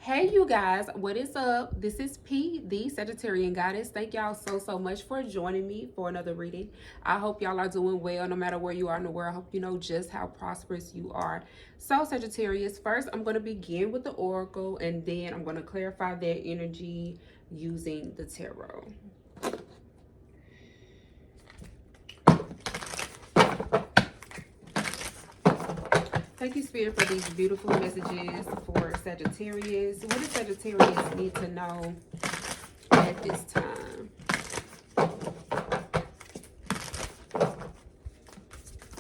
Hey you guys, what is up? This is P, the Sagittarian Goddess. Thank y'all so much for joining me for another reading. I hope y'all are doing well no matter where you are in the world. I hope you know just how prosperous you are. So Sagittarius, first I'm going to begin with the oracle and then I'm going to clarify their energy using the tarot. Thank you, Spirit, for these beautiful messages for Sagittarius. What does Sagittarius need to know at this time?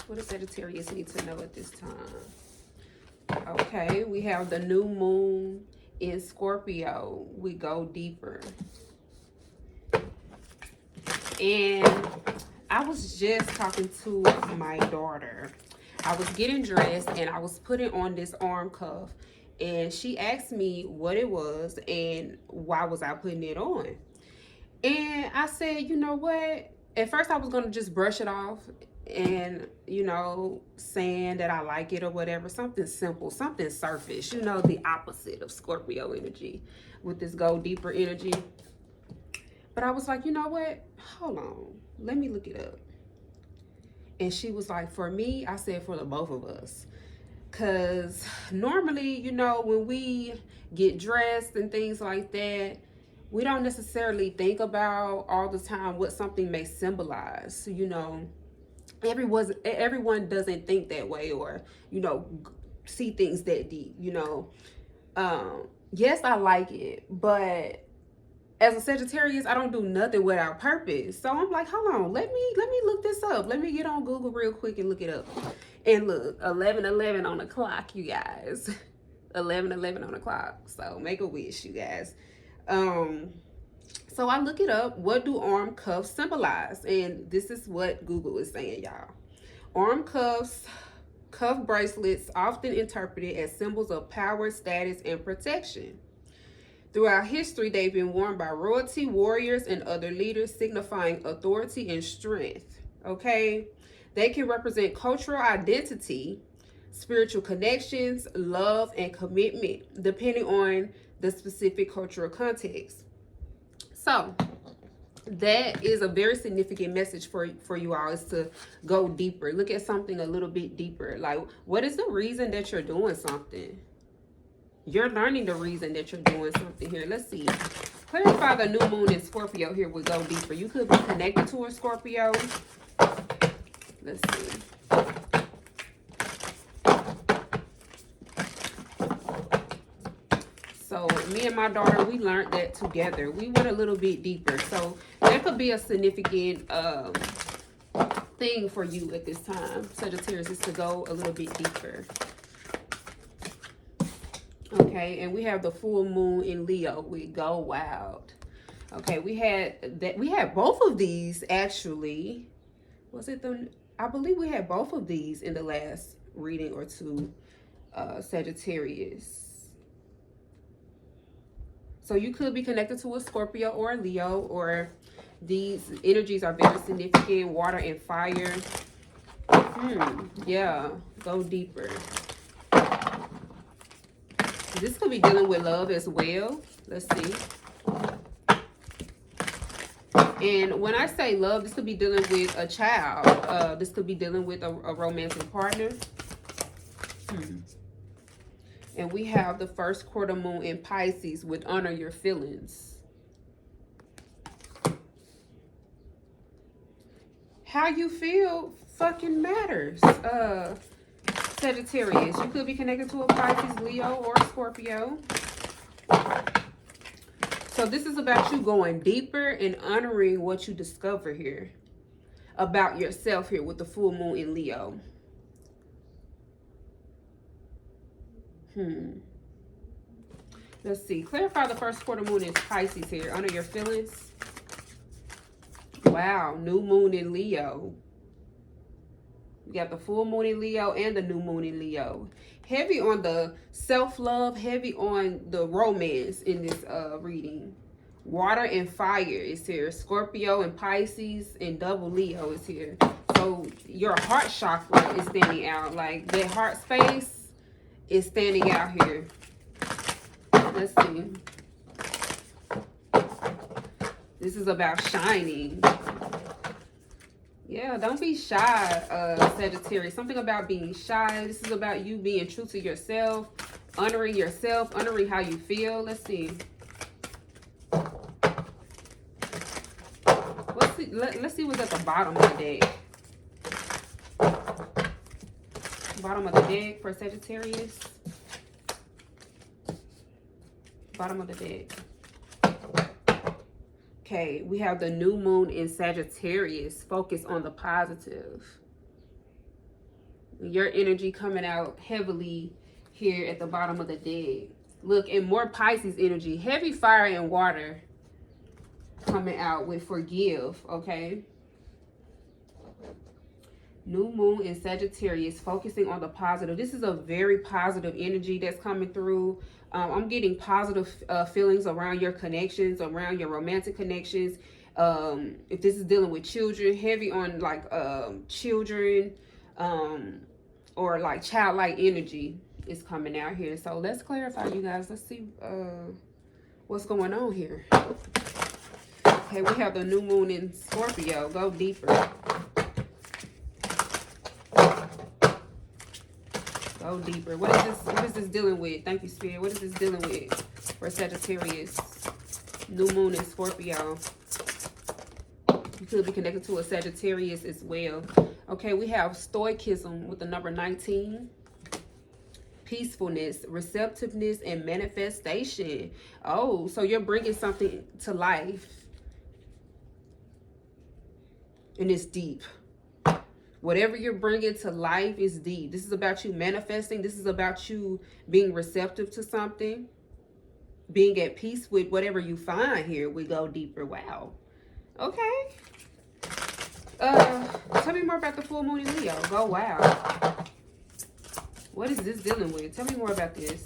What does Sagittarius need to know at this time? Okay, we have the new moon in Scorpio. We go deeper. And I was just talking to my daughter. I was getting dressed and I was putting on this arm cuff and she asked me what it was and why was I putting it on. And I said, you know what? At first I was going to just brush it off and, you know, saying that I like it or whatever. Something simple, something surface, you know, the opposite of Scorpio energy with this go deeper energy. But I was like, you know what? Hold on. Let me look it up. And she was like, for me, I said for the both of us. Because normally, you know, when we get dressed and things like that, we don't necessarily think about all the time what something may symbolize. You know, everyone doesn't think that way or, you know, see things that deep, you know. Yes, I like it, but as a Sagittarius, I don't do nothing without purpose. So I'm like, hold on, let me look this up. Let me get on Google real quick and look it up. And look, 11:11 on the clock, you guys. 11:11 on the clock. So make a wish, you guys. So I look it up. What do arm cuffs symbolize? And this is what Google is saying, y'all. Arm cuffs, cuff bracelets, often interpreted as symbols of power, status, and protection. Throughout history, they've been worn by royalty, warriors, and other leaders, signifying authority and strength, okay? They can represent cultural identity, spiritual connections, love, and commitment, depending on the specific cultural context. So, that is a very significant message for you all, is to go deeper. Look at something a little bit deeper. Like, what is the reason that you're doing something? You're learning the reason that you're doing something here. Let's see. Clarify the new moon in Scorpio here. We go deeper. You could be connected to a Scorpio. Let's see. So me and my daughter, we learned that together. We went a little bit deeper. So that could be a significant thing for you at this time, Sagittarius, is to go a little bit deeper. Okay, and we have the full moon in Leo. We go wild. Okay, we had both of these actually. Was it I believe we had both of these in the last reading or two, Sagittarius. So you could be connected to a Scorpio or a Leo, or these energies are very significant. Water and fire. Yeah, go deeper. This could be dealing with love as well. Let's see. And when I say love, this could be dealing with a child. This could be dealing with a romantic partner. And we have the first quarter moon in Pisces with honor your feelings. How you feel fucking matters. Sagittarius, you could be connected to a Pisces, Leo, or Scorpio. So this is about you going deeper and honoring what you discover here about yourself here with the full moon in Leo. Let's see. Clarify the first quarter moon in Pisces here. Honor your feelings. Wow. New moon in Leo. We got the full moon in Leo and the new moon in Leo. Heavy on the self-love, heavy on the romance in this reading. Water and fire is here. Scorpio and Pisces and double Leo is here. So your heart chakra is standing out. Like that heart space is standing out here. Let's see. This is about shining. Yeah, don't be shy, Sagittarius. Something about being shy. This is about you being true to yourself, honoring how you feel. Let's see. Let's see what's at the bottom of the deck. Bottom of the deck for Sagittarius. Bottom of the deck. Okay, we have the new moon in Sagittarius. Focus on the positive. Your energy coming out heavily here at the bottom of the deck. Look, and more Pisces energy. Heavy fire and water coming out with forgive, okay? New moon in Sagittarius, focusing on the positive. This is a very positive energy that's coming through. I'm getting positive feelings around your connections, around your romantic connections. If this is dealing with children, heavy on like children, or like childlike energy is coming out here. So let's clarify, you guys. Let's see what's going on here. Okay, we have the new moon in Scorpio. Go deeper. Go deeper. What is this dealing with? Thank you, Spirit. What is this dealing with for Sagittarius? New moon in Scorpio. You could be connected to a Sagittarius as well. Okay, we have stoicism with the number 19. Peacefulness, receptiveness, and manifestation. Oh, so you're bringing something to life. And it's deep. Whatever you're bringing to life is deep. This is about you manifesting. This is about you being receptive to something. Being at peace with whatever you find here. We go deeper. Wow. Okay. Tell me more about the full moon in Leo. Go wow. What is this dealing with? Tell me more about this.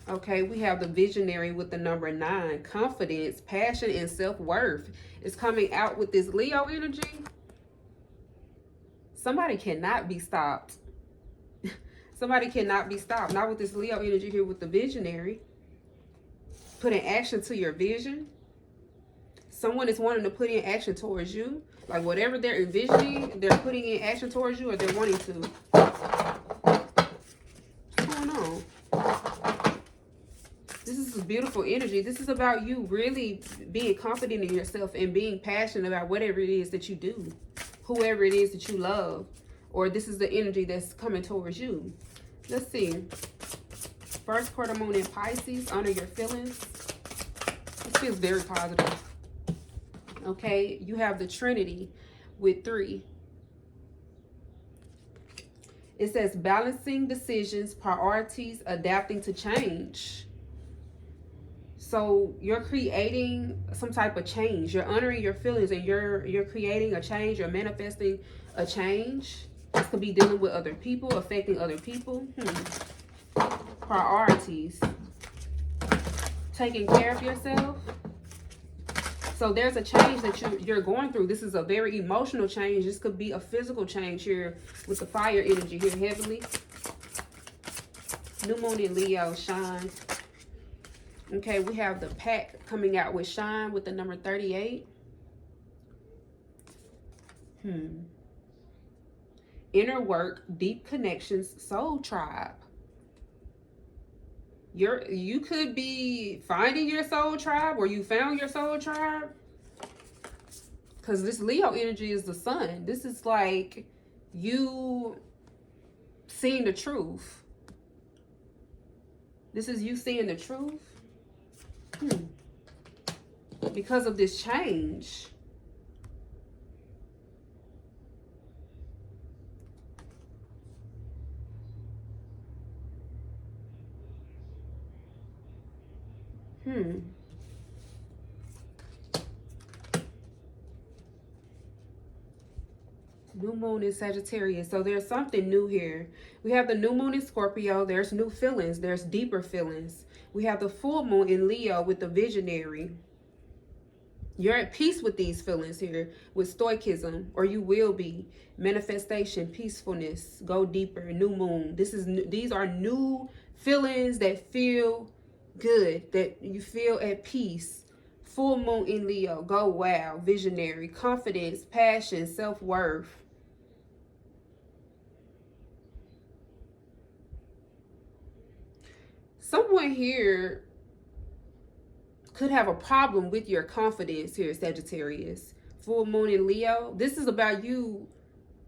Okay, we have the visionary with the number 9. Confidence, passion, and self-worth is coming out with this Leo energy. Somebody cannot be stopped. Somebody cannot be stopped. Not with this Leo energy here with the visionary. Putting action to your vision. Someone is wanting to put in action towards you. Like whatever they're envisioning, they're putting in action towards you, or they're wanting to. What's going on? This is beautiful energy. This is about you really being confident in yourself and being passionate about whatever it is that you do. Whoever it is that you love. Or this is the energy that's coming towards you. Let's see. First quarter moon in Pisces. Honor your feelings. This feels very positive. Okay. You have the Trinity with 3. It says balancing decisions, priorities, adapting to change. So you're creating some type of change. You're honoring your feelings and you're creating a change. You're manifesting a change. This could be dealing with other people, affecting other people. Priorities. Taking care of yourself. So there's a change that you're going through. This is a very emotional change. This could be a physical change here with the fire energy here heavily. New moon in Leo, shine. Okay, we have the pack coming out with shine with the number 38. Inner work, deep connections, soul tribe. You could be finding your soul tribe, or you found your soul tribe. Because this Leo energy is the sun. This is like you seeing the truth. This is you seeing the truth. Because of this change. New moon in Sagittarius. So there's something new here. We have the new moon in Scorpio. There's new feelings. There's deeper feelings. We have the full moon in Leo with the visionary. You're at peace with these feelings here with stoicism, or you will be. Manifestation, peacefulness, go deeper, new moon. These are new Feelings that feel good, that you feel at peace. Full moon in Leo, go wow, visionary, confidence, passion, self-worth. Someone here could have a problem with your confidence here, Sagittarius. Full moon in Leo. This is about you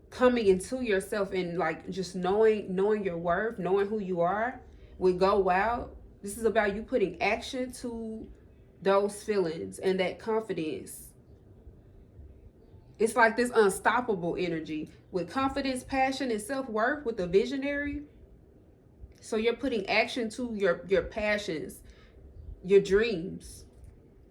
coming into yourself and like just knowing your worth, knowing who you are. With go wow, this is about you putting action to those feelings and that confidence. It's like this unstoppable energy with confidence, passion, and self-worth with the visionary. So you're putting action to your passions, your dreams.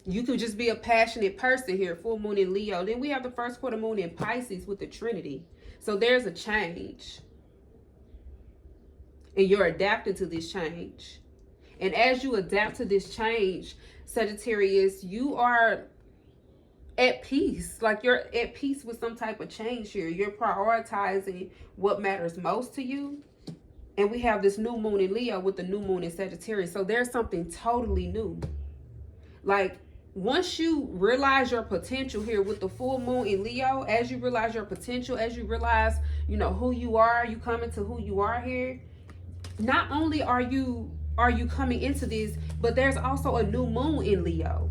You could just be a passionate person here, full moon in Leo. Then we have the first quarter moon in Pisces with the Trinity. So there's a change. And you're adapting to this change. And as you adapt to this change, Sagittarius, you are at peace. Like you're at peace with some type of change here. You're prioritizing what matters most to you. And we have this new moon in Leo with the new moon in Sagittarius. So there's something totally new. Like once you realize your potential here with the full moon in Leo, as you realize your potential, as you realize, you know, who you are, you come into who you are here. Not only are you coming into this, but there's also a new moon in Leo.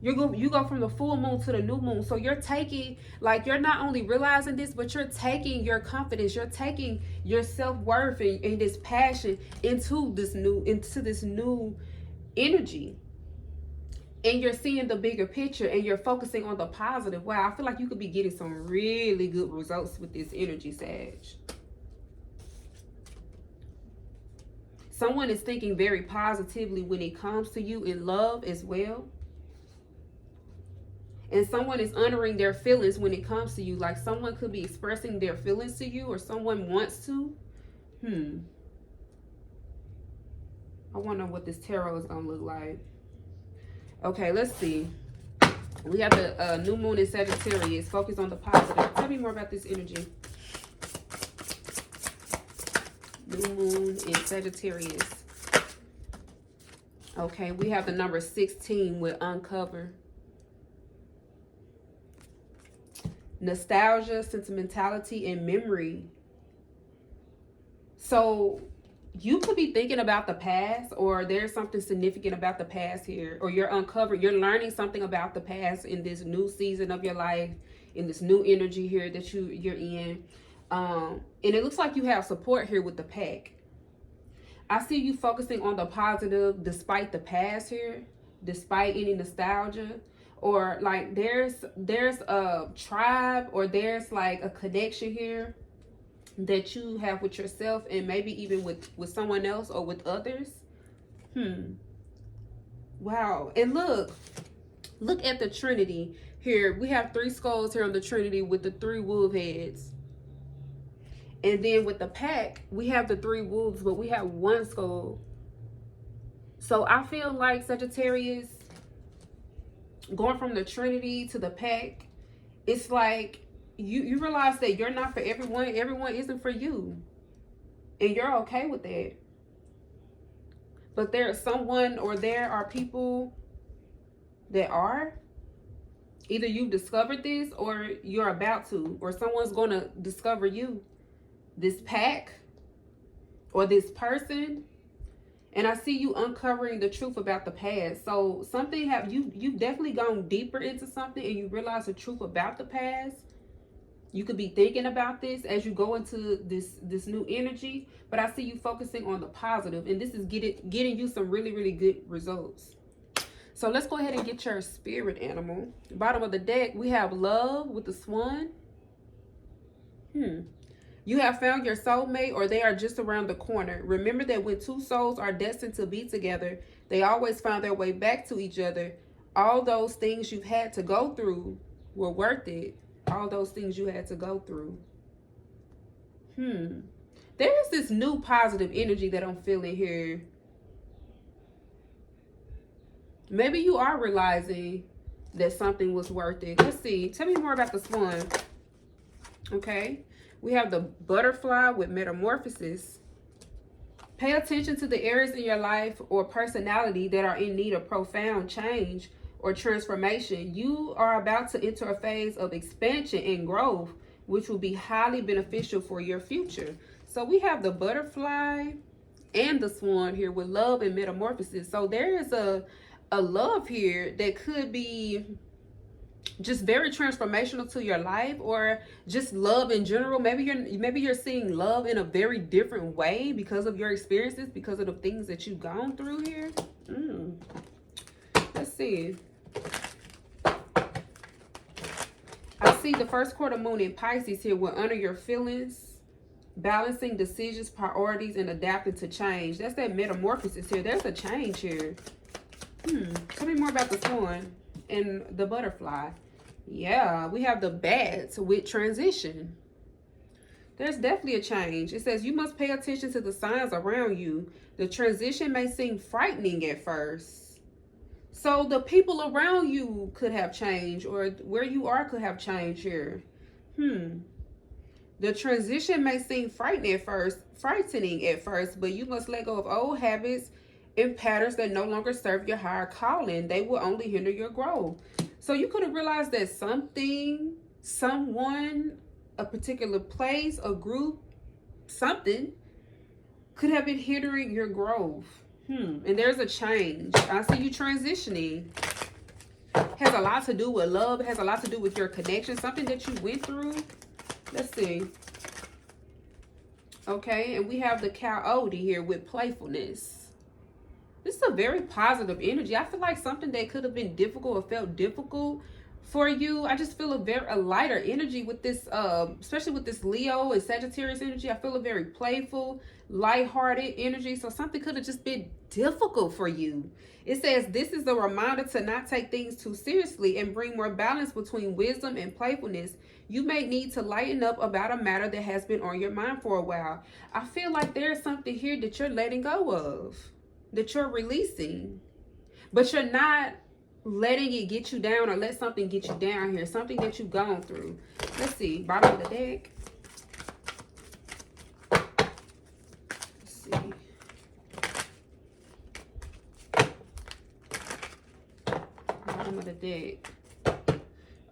You go from the full moon to the new moon. So you're taking, like, you're not only realizing this, but you're taking your confidence, you're taking your self-worth and this passion into this new energy. And you're seeing the bigger picture and you're focusing on the positive. Wow, I feel like you could be getting some really good results with this energy, Sag. Someone is thinking very positively when it comes to you in love as well. And someone is honoring their feelings when it comes to you. Like someone could be expressing their feelings to you, or someone wants to. I wonder what this tarot is going to look like. Okay, let's see. We have the new moon in Sagittarius. Focus on the positive. Tell me more about this energy. New moon in Sagittarius. Okay, we have the number 16 with uncover. Nostalgia, sentimentality, and memory. So you could be thinking about the past, or there's something significant about the past here, or you're learning something about the past in this new season of your life, in this new energy here that you're in. And it looks like you have support here with the pack. I see you focusing on the positive despite the past here, despite any nostalgia. Or like there's a tribe, or there's like a connection here that you have with yourself, and maybe even with someone else or with others. Wow. And look at the Trinity here. We have 3 skulls here on the Trinity with the 3 wolf heads. And then with the pack, we have the 3 wolves, but we have 1 skull. So I feel like, Sagittarius, going from the Trinity to the pack, it's like you realize that you're not for everyone. Everyone isn't for you. And you're okay with that. But there's someone, or there are people that are. Either you've discovered this, or you're about to, or someone's going to discover you. This pack, or this person. And I see you uncovering the truth about the past. So something you've definitely gone deeper into something, and you realize the truth about the past. You could be thinking about this as you go into this new energy, but I see you focusing on the positive, and this is getting you some really, really good results. So let's go ahead and get your spirit animal. Bottom of the deck, we have love with the swan. You have found your soulmate, or they are just around the corner. Remember that when 2 souls are destined to be together, they always find their way back to each other. All those things you've had to go through were worth it. All those things you had to go through. There is this new positive energy that I'm feeling here. Maybe you are realizing that something was worth it. Let's see. Tell me more about the swan. Okay. We have the butterfly with Metamorphosis. Pay attention to the areas in your life or personality that are in need of profound change or transformation. You are about to enter a phase of expansion and growth, which will be highly beneficial for your future. So we have the butterfly and the swan here with love and metamorphosis. So there is a love here that could be just very transformational to your life, or just love in general. Maybe you're seeing love in a very different way because of your experiences, because of the things that you've gone through here. Let's see. I see the first quarter moon in Pisces here will honor your feelings, balancing decisions, priorities, and adapting to change. That's that metamorphosis here. There's a change here. Tell me more about the swan and the butterfly. Yeah, we have the bats with transition. There's definitely a change. It says you must pay attention to the signs around you. The transition may seem frightening at first. So the people around you could have changed, or where you are could have changed here. The transition may seem frightening at first, but you must let go of old habits and patterns that no longer serve your higher calling. They will only hinder your growth. So you could have realized that something, someone, a particular place, a group, something could have been hindering your growth. And there's a change. I see you transitioning. Has a lot to do with love. It has a lot to do with your connection. Something that you went through. Let's see. Okay, and we have the coyote here with playfulness. This is a very positive energy. I feel like something that could have been difficult or felt difficult for you. I just feel a lighter energy with this, especially with this Leo and Sagittarius energy. I feel a very playful, lighthearted energy. So something could have just been difficult for you. It says this is a reminder to not take things too seriously and bring more balance between wisdom and playfulness. You may need to lighten up about a matter that has been on your mind for a while. I feel like there's something here that you're letting go of, that you're releasing, but you're not letting it get you down or let something get you down here. Something that you've gone through. Let's see. Bottom of the deck. Let's see. Bottom of the deck.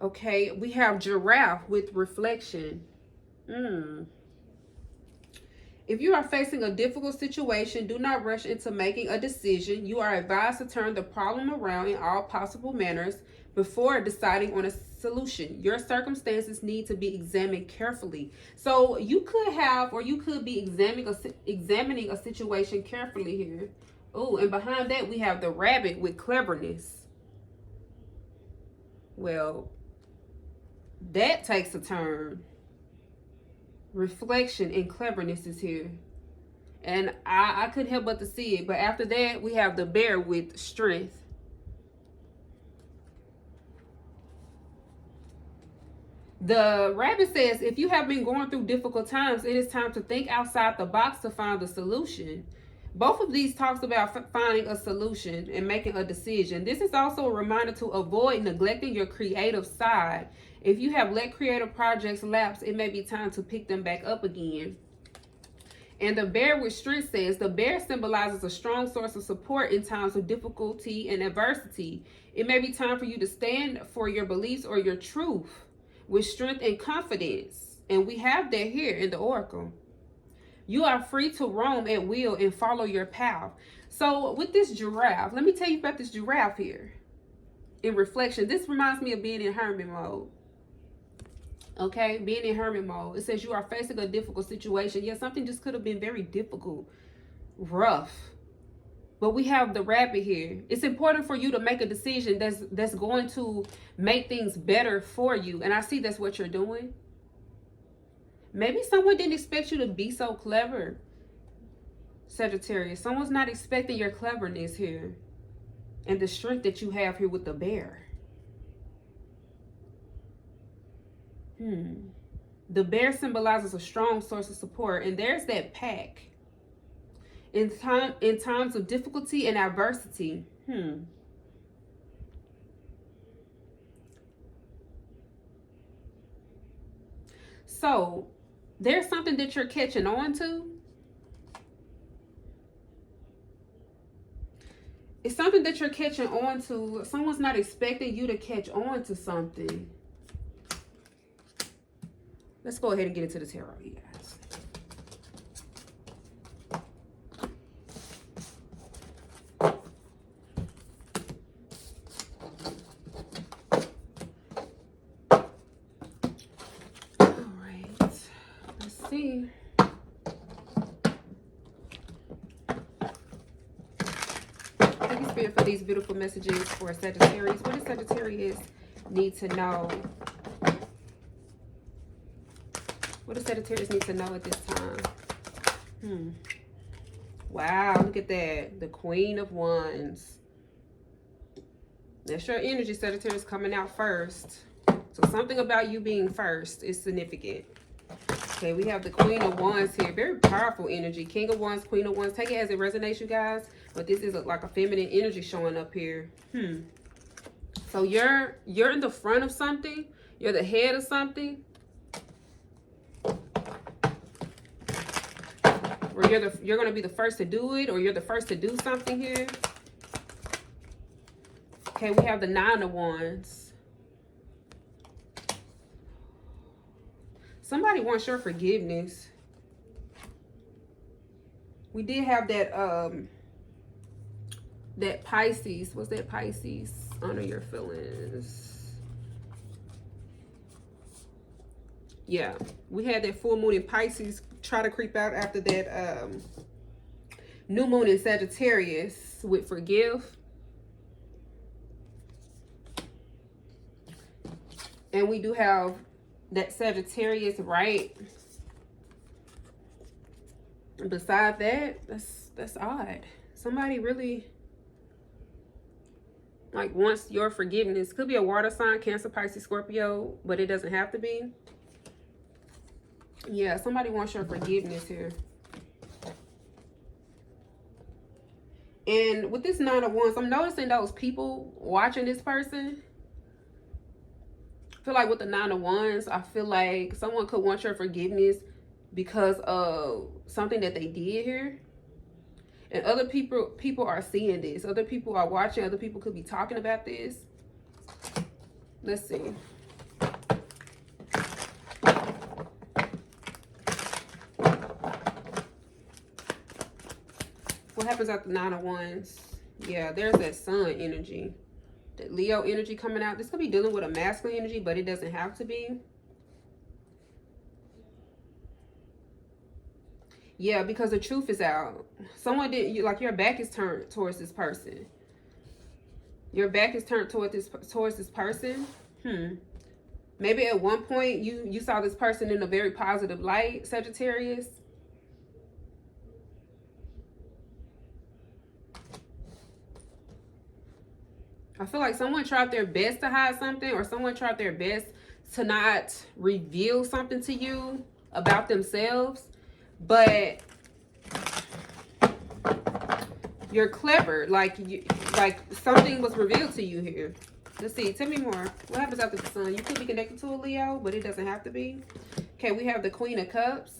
Okay, we have giraffe with reflection. If you are facing a difficult situation, do not rush into making a decision. You are advised to turn the problem around in all possible manners before deciding on a solution. Your circumstances need to be examined carefully. So you could have, or you could be examining a situation carefully here. Oh, and behind that we have the rabbit with cleverness. Well, that takes a turn. Reflection and cleverness is here, and I couldn't help but to see it. But after that we have the bear with strength. The rabbit says if you have been going through difficult times, it is time to think outside the box to find a solution. Both of these talks about finding a solution and making a decision. This is also a reminder to avoid neglecting your creative side. If you have let creative projects lapse, it may be time to pick them back up again. And the bear with strength says the bear symbolizes a strong source of support in times of difficulty and adversity. It may be time for you to stand for your beliefs or your truth with strength and confidence. And we have that here in the oracle. You are free to roam at will and follow your path. So with this giraffe, let me tell you about this giraffe here. In reflection, this reminds me of being in hermit mode. Okay, being in hermit mode. It says you are facing a difficult situation. Yes, something just could have been very difficult, rough. But we have the rabbit here. It's important for you to make a decision that's going to make things better for you. And I see that's what you're doing. Maybe someone didn't expect you to be so clever, Sagittarius. Someone's not expecting your cleverness here and the strength that you have here with the bear. The bear symbolizes a strong source of support, and there's that pack. In times of difficulty and adversity. So there's something that you're catching on to. It's something that you're catching on to. Someone's not expecting you to catch on to something. Let's go ahead and get into the tarot, you guys. All right. Let's see. Thank you, Spirit, for these beautiful messages for Sagittarius. What does Sagittarius need to know? What does Sagittarius need to know at this time? Wow, look at that. The Queen of Wands. That's your energy, Sagittarius, coming out first. So something about you being first is significant. Okay, we have the Queen of Wands here. Very powerful energy. King of Wands, Queen of Wands. Take it as it resonates, you guys. But this is like a feminine energy showing up here. So you're in the front of something. You're the head of something. Or you're going to be the first to do it, or you're the first to do something here. Okay, we have the Nine of Wands. Somebody wants your forgiveness. We did have that that Pisces. What's that, Pisces? Honor your feelings. Yeah, we had that full moon in Pisces try to creep out after that new moon in Sagittarius with forgive. And we do have that Sagittarius right beside that. That's odd. Somebody really like wants your forgiveness. Could be a water sign, Cancer, Pisces, Scorpio, but it doesn't have to be. Yeah, somebody wants your forgiveness here. And with this Nine of Wands, I'm noticing those people watching this person. I feel like with the Nine of Wands, I feel like someone could want your forgiveness because of something that they did here. And other people are seeing this. Other people are watching. Other people could be talking about this. Let's see. What happens after Nine of Wands? Yeah, there's that Sun energy. That Leo energy coming out. This could be dealing with a masculine energy, but it doesn't have to be. Yeah, because the truth is out. Someone didn't, like, your back is turned towards this person. Your back is turned towards this person. Maybe at one point you saw this person in a very positive light, Sagittarius. I feel like someone tried their best to hide something, or someone tried their best to not reveal something to you about themselves. But you're clever. Like something was revealed to you here. Let's see. Tell me more. What happens after the Sun? You could be connected to a Leo, but it doesn't have to be. Okay, we have the Queen of Cups.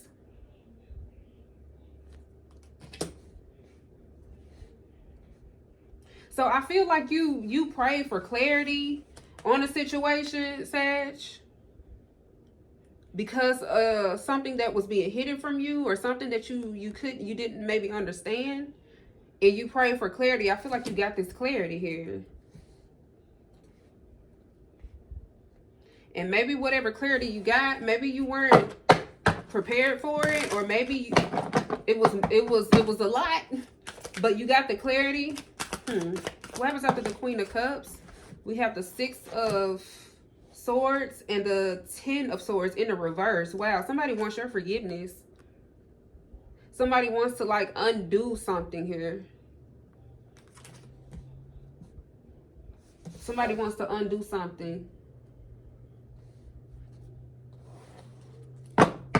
So I feel like you prayed for clarity on a situation, Sag, because something that was being hidden from you, or something that you didn't maybe understand, and you prayed for clarity. I feel like you got this clarity here. And maybe whatever clarity you got, maybe you weren't prepared for it, or maybe it was a lot, but you got the clarity. What happens after the Queen of Cups? We have the Six of Swords and the Ten of Swords in the reverse. Wow, somebody wants your forgiveness. Somebody wants to like undo something here. Somebody wants to undo something.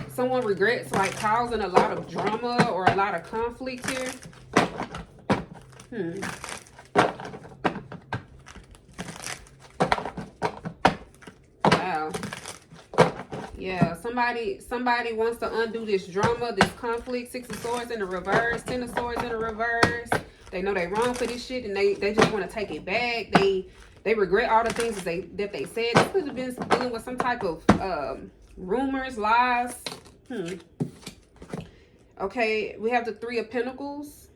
Someone regrets like causing a lot of drama or a lot of conflict here. Wow. Yeah, somebody wants to undo this drama, this conflict. Six of Swords in the reverse, Ten of Swords in the reverse. They know they wrong for this shit, and they just want to take it back. They regret all the things that they said. This could have been dealing with some type of rumors, lies. Okay, we have the Three of Pentacles.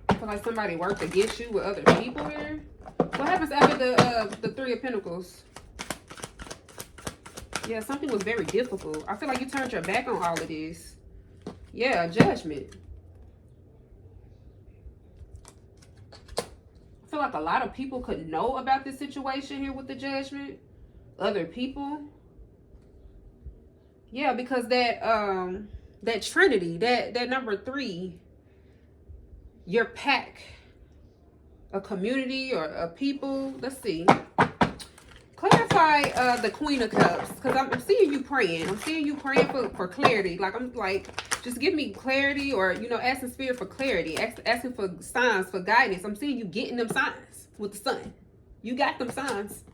I feel like somebody worked against you with other people here. What happens after the Three of Pentacles? Yeah, something was very difficult. I feel like you turned your back on all of this. Yeah, Judgment. I feel like a lot of people could know about this situation here with the Judgment. Other people. Yeah, because that Trinity, that number 3, your pack, a community or a people. Let's see. Clarify the Queen of Cups, because I'm seeing you praying. I'm seeing you praying for clarity. Like, I'm like, just give me clarity, or, you know, asking Spirit for clarity, asking for signs, for guidance. I'm seeing you getting them signs with the Sun. You got them signs.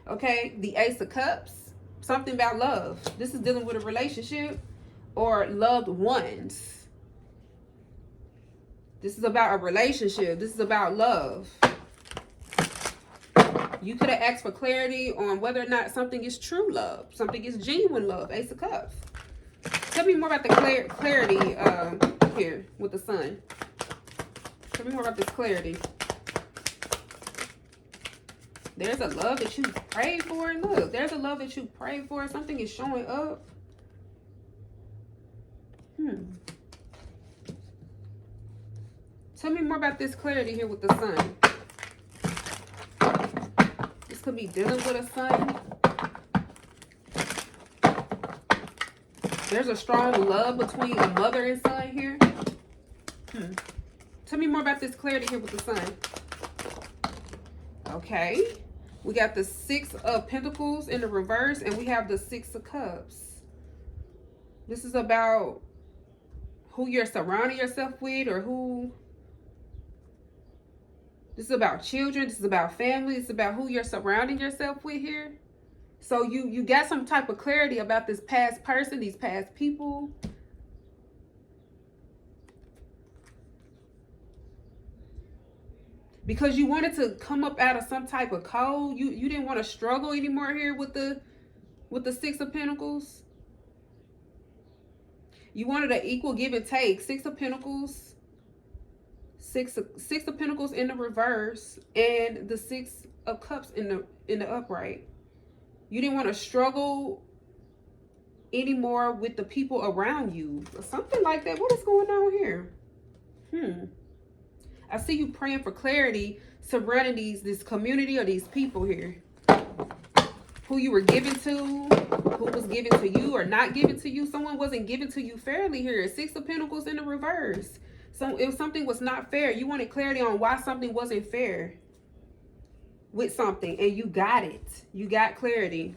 Okay, the Ace of Cups, something about love. This is dealing with a relationship or loved ones. This is about a relationship. This is about love. You could have asked for clarity on whether or not something is true love. Something is genuine love. Ace of Cups. Tell me more about the clarity here with the Sun. Tell me more about this clarity. There's a love that you prayed for. Look, there's a love that you prayed for. Something is showing up. Tell me more about this clarity here with the Sun. This could be dealing with a Sun. There's a strong love between a mother and son here. Tell me more about this clarity here with the Sun. Okay. We got the 6 of Pentacles in the reverse, and we have the 6 of Cups. This is about who you're surrounding yourself with, or who... This is about children. This is about family. It's about who you're surrounding yourself with here. So you got some type of clarity about this past person, these past people. Because you wanted to come up out of some type of code. You didn't want to struggle anymore here with the 6 of Pentacles. You wanted an equal give and take. 6 of Pentacles. Six of Pentacles in the reverse, and the 6 of Cups in the upright. You didn't want to struggle anymore with the people around you. Something like that. What is going on here? I see you praying for clarity surrounding this community or these people here. Who you were given to, who was given to you or not given to you. Someone wasn't given to you fairly here. 6 of Pentacles in the reverse. So if something was not fair, you wanted clarity on why something wasn't fair with something, and you got it. You got clarity.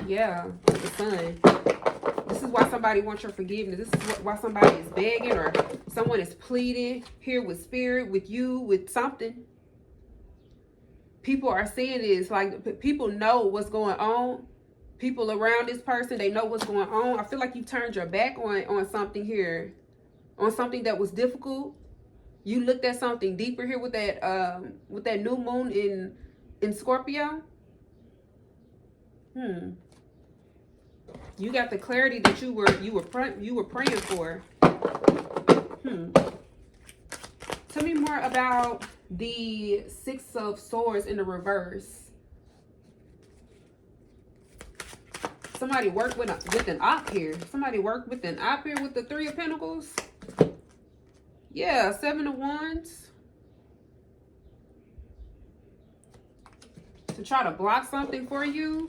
Yeah, with the Sun. This is why somebody wants your forgiveness. This is why somebody is begging, or someone is pleading here with Spirit, with you, with something. People are seeing this. Like, people know what's going on. People around this person, they know what's going on. I feel like you turned your back on something here. On something that was difficult. You looked at something deeper here with that new moon in Scorpio. You got the clarity that you were praying for. Tell me more about the 6 of Swords in the reverse. Somebody worked with an op here. Somebody worked with an op here with the 3 of Pentacles. Yeah, 7 of Wands. To try to block something for you.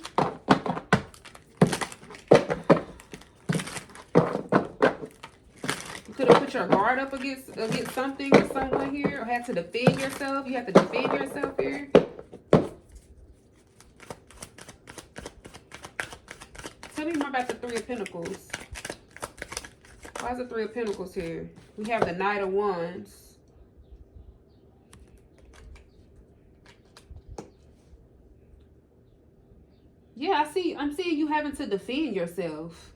You could have put your guard up against something or someone here, or had to defend yourself. You have to defend yourself here. Tell me more about the 3 of Pentacles. Why is the 3 of Pentacles here? We have the Knight of Wands. Yeah, I'm seeing you having to defend yourself.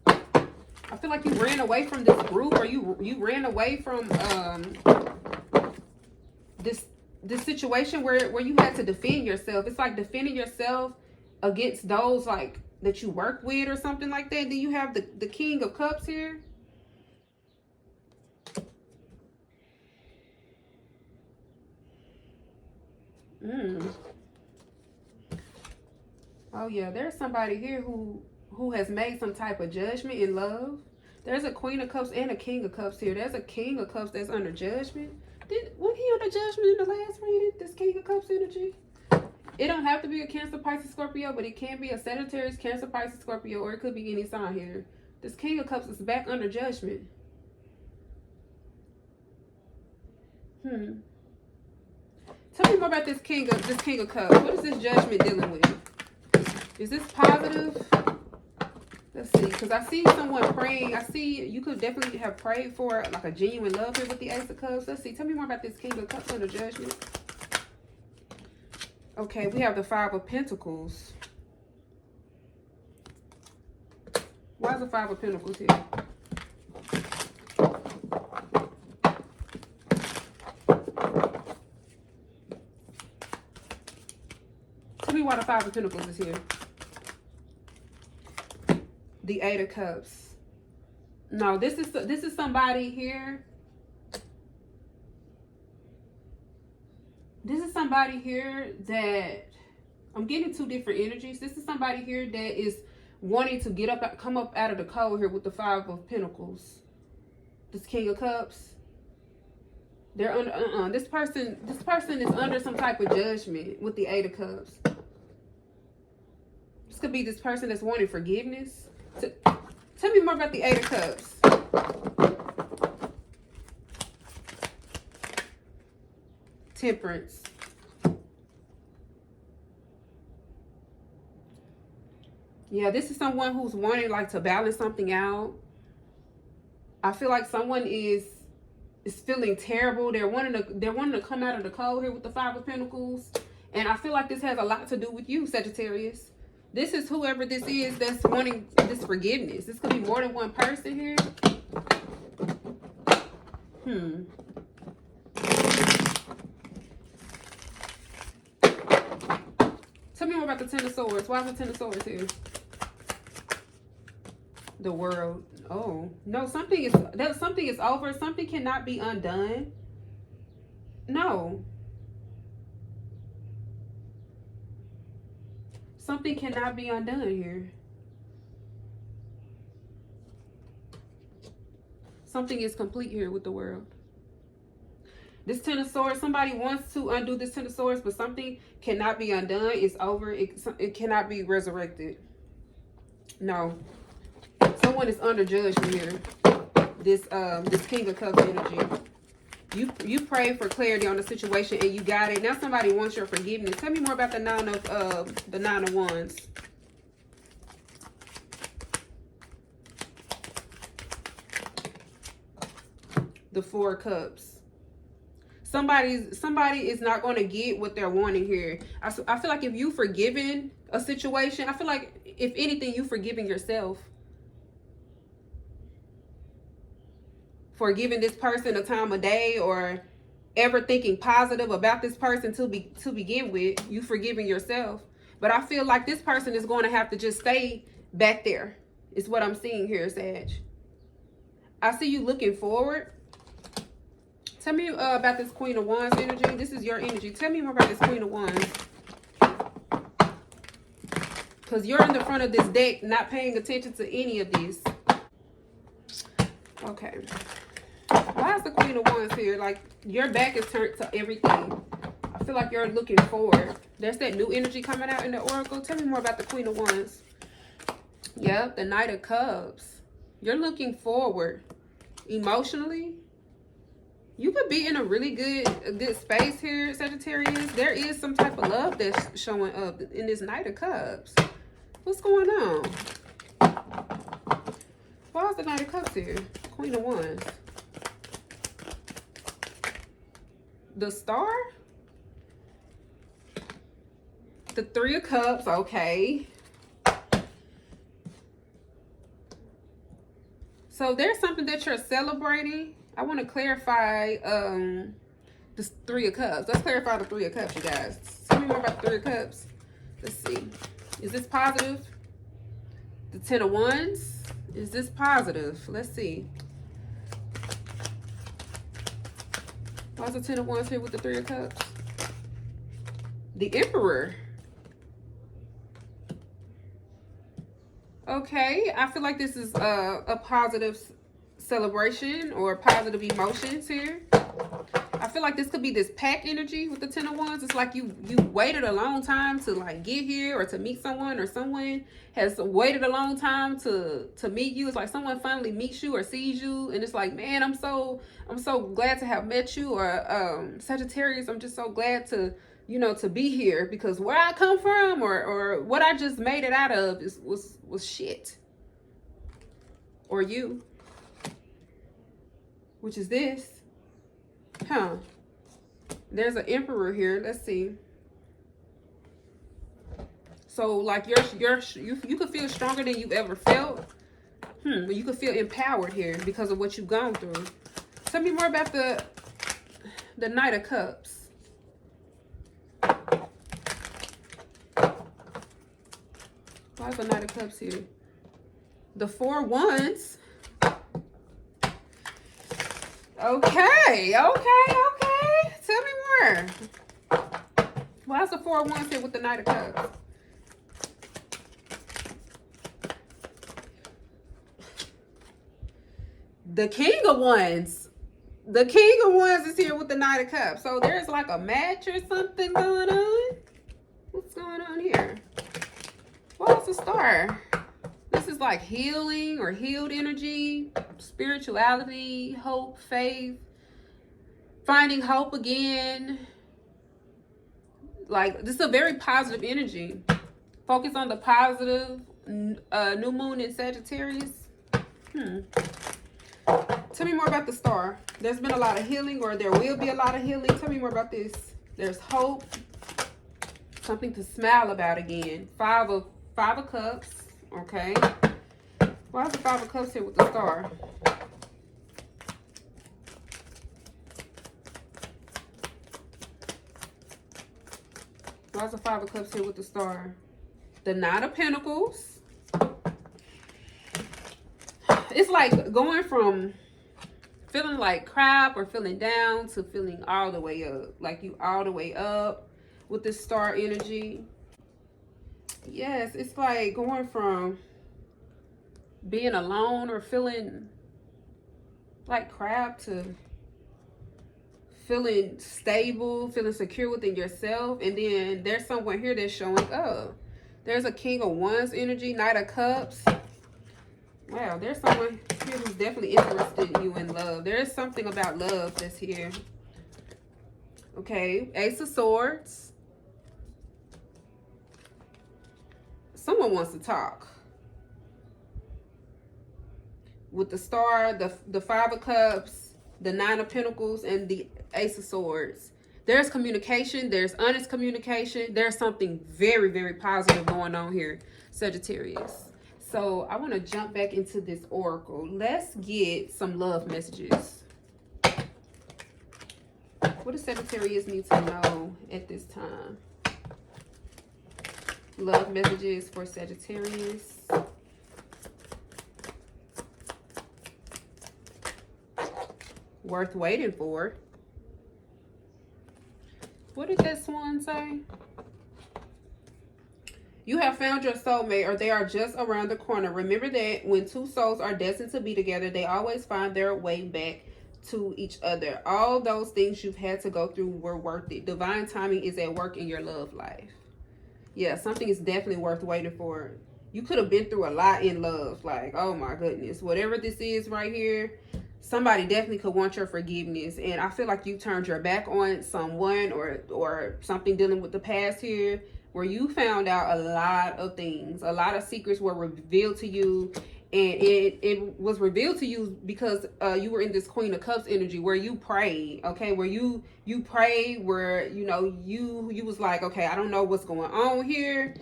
I feel like you ran away from this group, or you ran away from this situation where you had to defend yourself. It's like defending yourself against those like that you work with or something like that. Then you have the King of Cups here. Oh yeah, there's somebody here who has made some type of judgment in love. There's a Queen of Cups and a King of Cups here. There's a King of Cups that's under judgment. Wasn't he under judgment in the last reading? This King of Cups energy. It don't have to be a Cancer, Pisces, Scorpio, but it can be a Sagittarius, Cancer, Pisces, Scorpio, or it could be any sign here. This King of Cups is back under judgment. Tell me more about this King of Cups. What is this judgment dealing with? Is this positive? Let's see, because I see someone praying. I see you could definitely have prayed for like a genuine love here with the Ace of Cups. Let's see. Tell me more about this King of Cups under judgment. Okay, we have the Five of Pentacles. Why is the Five of Pentacles here? Tell me why the Five of Pentacles is here. The Eight of Cups. No, this is somebody here. This is somebody here that I'm getting two different energies. This is somebody here that is wanting to come up out of the cold here with the Five of Pentacles. This King of Cups. They're under this person is under some type of judgment with the Eight of Cups. This could be this person that's wanting forgiveness. Tell me more about the Eight of Cups. Temperance. Yeah, this is someone who's wanting like to balance something out. I feel like someone is feeling terrible. They're wanting to come out of the cold here with the Five of Pentacles. And I feel like this has a lot to do with you, Sagittarius. This is whoever this is that's wanting this forgiveness. This could be more than one person here. Tell me more about the Ten of Swords. Why is the Ten of Swords here? The World. Oh, no, something is over. Something cannot be undone. No. Something cannot be undone here. Something is complete here with the World. This Ten of Swords, somebody wants to undo this Ten of Swords, but something cannot be undone. It's over. It cannot be resurrected. No. Someone is under judgment here. This King of Cups energy. You prayed for clarity on the situation and you got it. Now somebody wants your forgiveness. Tell me more about the Nine of Wands. The Four of Cups. Somebody is not going to get what they're wanting here. I feel like if you've forgiven a situation, I feel like if anything, you've forgiven yourself for giving this person a time of day or ever thinking positive about this person to begin with. You forgiving yourself. But I feel like this person is going to have to just stay back there. Is what I'm seeing here, Sag. I see you looking forward. Tell me about this Queen of Wands energy. This is your energy. Tell me more about this Queen of Wands. Because you're in the front of this deck not paying attention to any of this. Okay. Why is the Queen of Wands here? Like, your back is turned to everything. I feel like you're looking forward. There's that new energy coming out in the Oracle. Tell me more about the Queen of Wands. Yep, the Knight of Cups. You're looking forward. Emotionally. You could be in a really good space here, Sagittarius. There is some type of love that's showing up in this Knight of Cups. What's going on? Why is the Knight of Cups here? Queen of Wands. The Star? The Three of Cups, okay. So there's something that you're celebrating. I want to clarify the Three of Cups. Let's clarify the Three of Cups, you guys. Tell me more about the Three of Cups. Let's see. Is this positive? The Ten of Wands. Is this positive? Let's see. Why is the Ten of Wands here with the Three of Cups? The Emperor. Okay, I feel like this is a positive celebration or positive emotions here. I feel like this could be this pack energy with the Ten of Wands. It's like you waited a long time to like get here or to meet someone, or someone has waited a long time to meet you. It's like someone finally meets you or sees you, and it's like, man, I'm so glad to have met you. Or Sagittarius, I'm just so glad to, you know, to be here, because where I come from or what I just made it out of was shit. Or you, which is this. Huh. There's an Emperor here. Let's see. So like you could feel stronger than you've ever felt. You could feel empowered here because of what you've gone through. Tell me more about the Knight of Cups. Why is the Knight of Cups here? The Four of Wands. Okay. Tell me more. Why is the Four of Wands here with the Knight of Cups? The King of Wands. The King of Wands is here with the Knight of Cups. So there's like a match or something going on. What's going on here? What's the Star? This is like healing or healed energy, spirituality, hope, faith, finding hope again. Like, this is a very positive energy. Focus on the positive. New moon in Sagittarius. Tell me more about the Star. There's been a lot of healing, or there will be a lot of healing. Tell me more about this. There's hope. Something to smile about again. Five of Cups. Okay. Why is the Five of Cups here with the Star? Why is the Five of Cups here with the Star? The Nine of Pentacles. It's like going from feeling like crap or feeling down to feeling all the way up. Like you all the way up with this Star energy. Yes, it's like going from being alone or feeling like crap to feeling stable, feeling secure within yourself. And then there's someone here that's showing up. There's a King of Wands energy, Knight of Cups. Wow, there's someone here who's definitely interested in you in love. There is something about love that's here. Okay, Ace of Swords. Someone wants to talk. With the Star, the Five of Cups, the Nine of Pentacles, and the Ace of Swords. There's communication. There's honest communication. There's something very, very positive going on here, Sagittarius. So I want to jump back into this oracle. Let's get some love messages. What does Sagittarius need to know at this time? Love messages for Sagittarius. Worth waiting for. What did that swan say? You have found your soulmate, or they are just around the corner. Remember that when two souls are destined to be together, they always find their way back to each other. All those things you've had to go through were worth it. Divine timing is at work in your love life. Yeah, something is definitely worth waiting for. You could have been through a lot in love. Like, oh my goodness. Whatever this is right here, somebody definitely could want your forgiveness. And I feel like you turned your back on someone or something dealing with the past here, where you found out a lot of things. A lot of secrets were revealed to you. And it was revealed to you because you were in this Queen of Cups energy where you prayed, okay, where you prayed, where you was like, okay, I don't know what's going on here.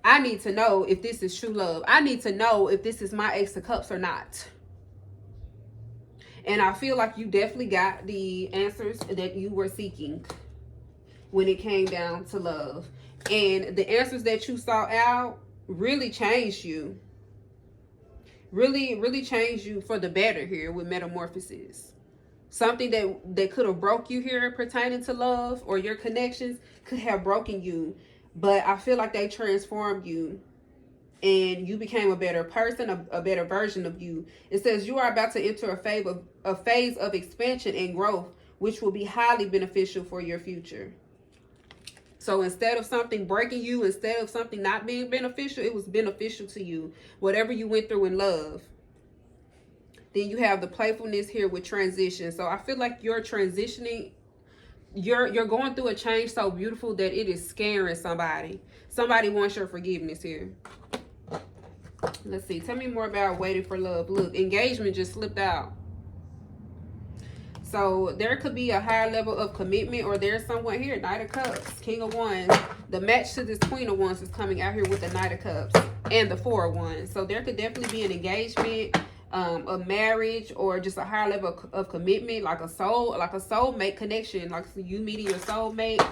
I need to know if this is true love. I need to know if this is my Ace of Cups or not. And I feel like you definitely got the answers that you were seeking when it came down to love. And the answers that you sought out really changed you. Really changed you for the better here with Metamorphosis. Something that could have broke you here pertaining to love or your connections could have broken you. But I feel like they transformed you and you became a better person, a better version of you. It says you are about to enter a phase of expansion and growth, which will be highly beneficial for your future. So instead of something breaking you, instead of something not being beneficial, it was beneficial to you. Whatever you went through in love. Then you have the playfulness here with transition. So I feel like you're transitioning. You're going through a change so beautiful that it is scaring somebody. Somebody wants your forgiveness here. Let's see. Tell me more about waiting for love. Look, engagement just slipped out. So there could be a higher level of commitment, or there's someone here, Knight of Cups, King of Wands. The match to this Queen of Wands is coming out here with the Knight of Cups and the Four of Wands. So there could definitely be an engagement, a marriage, or just a higher level of commitment, like a soulmate connection, like you meeting your soulmate,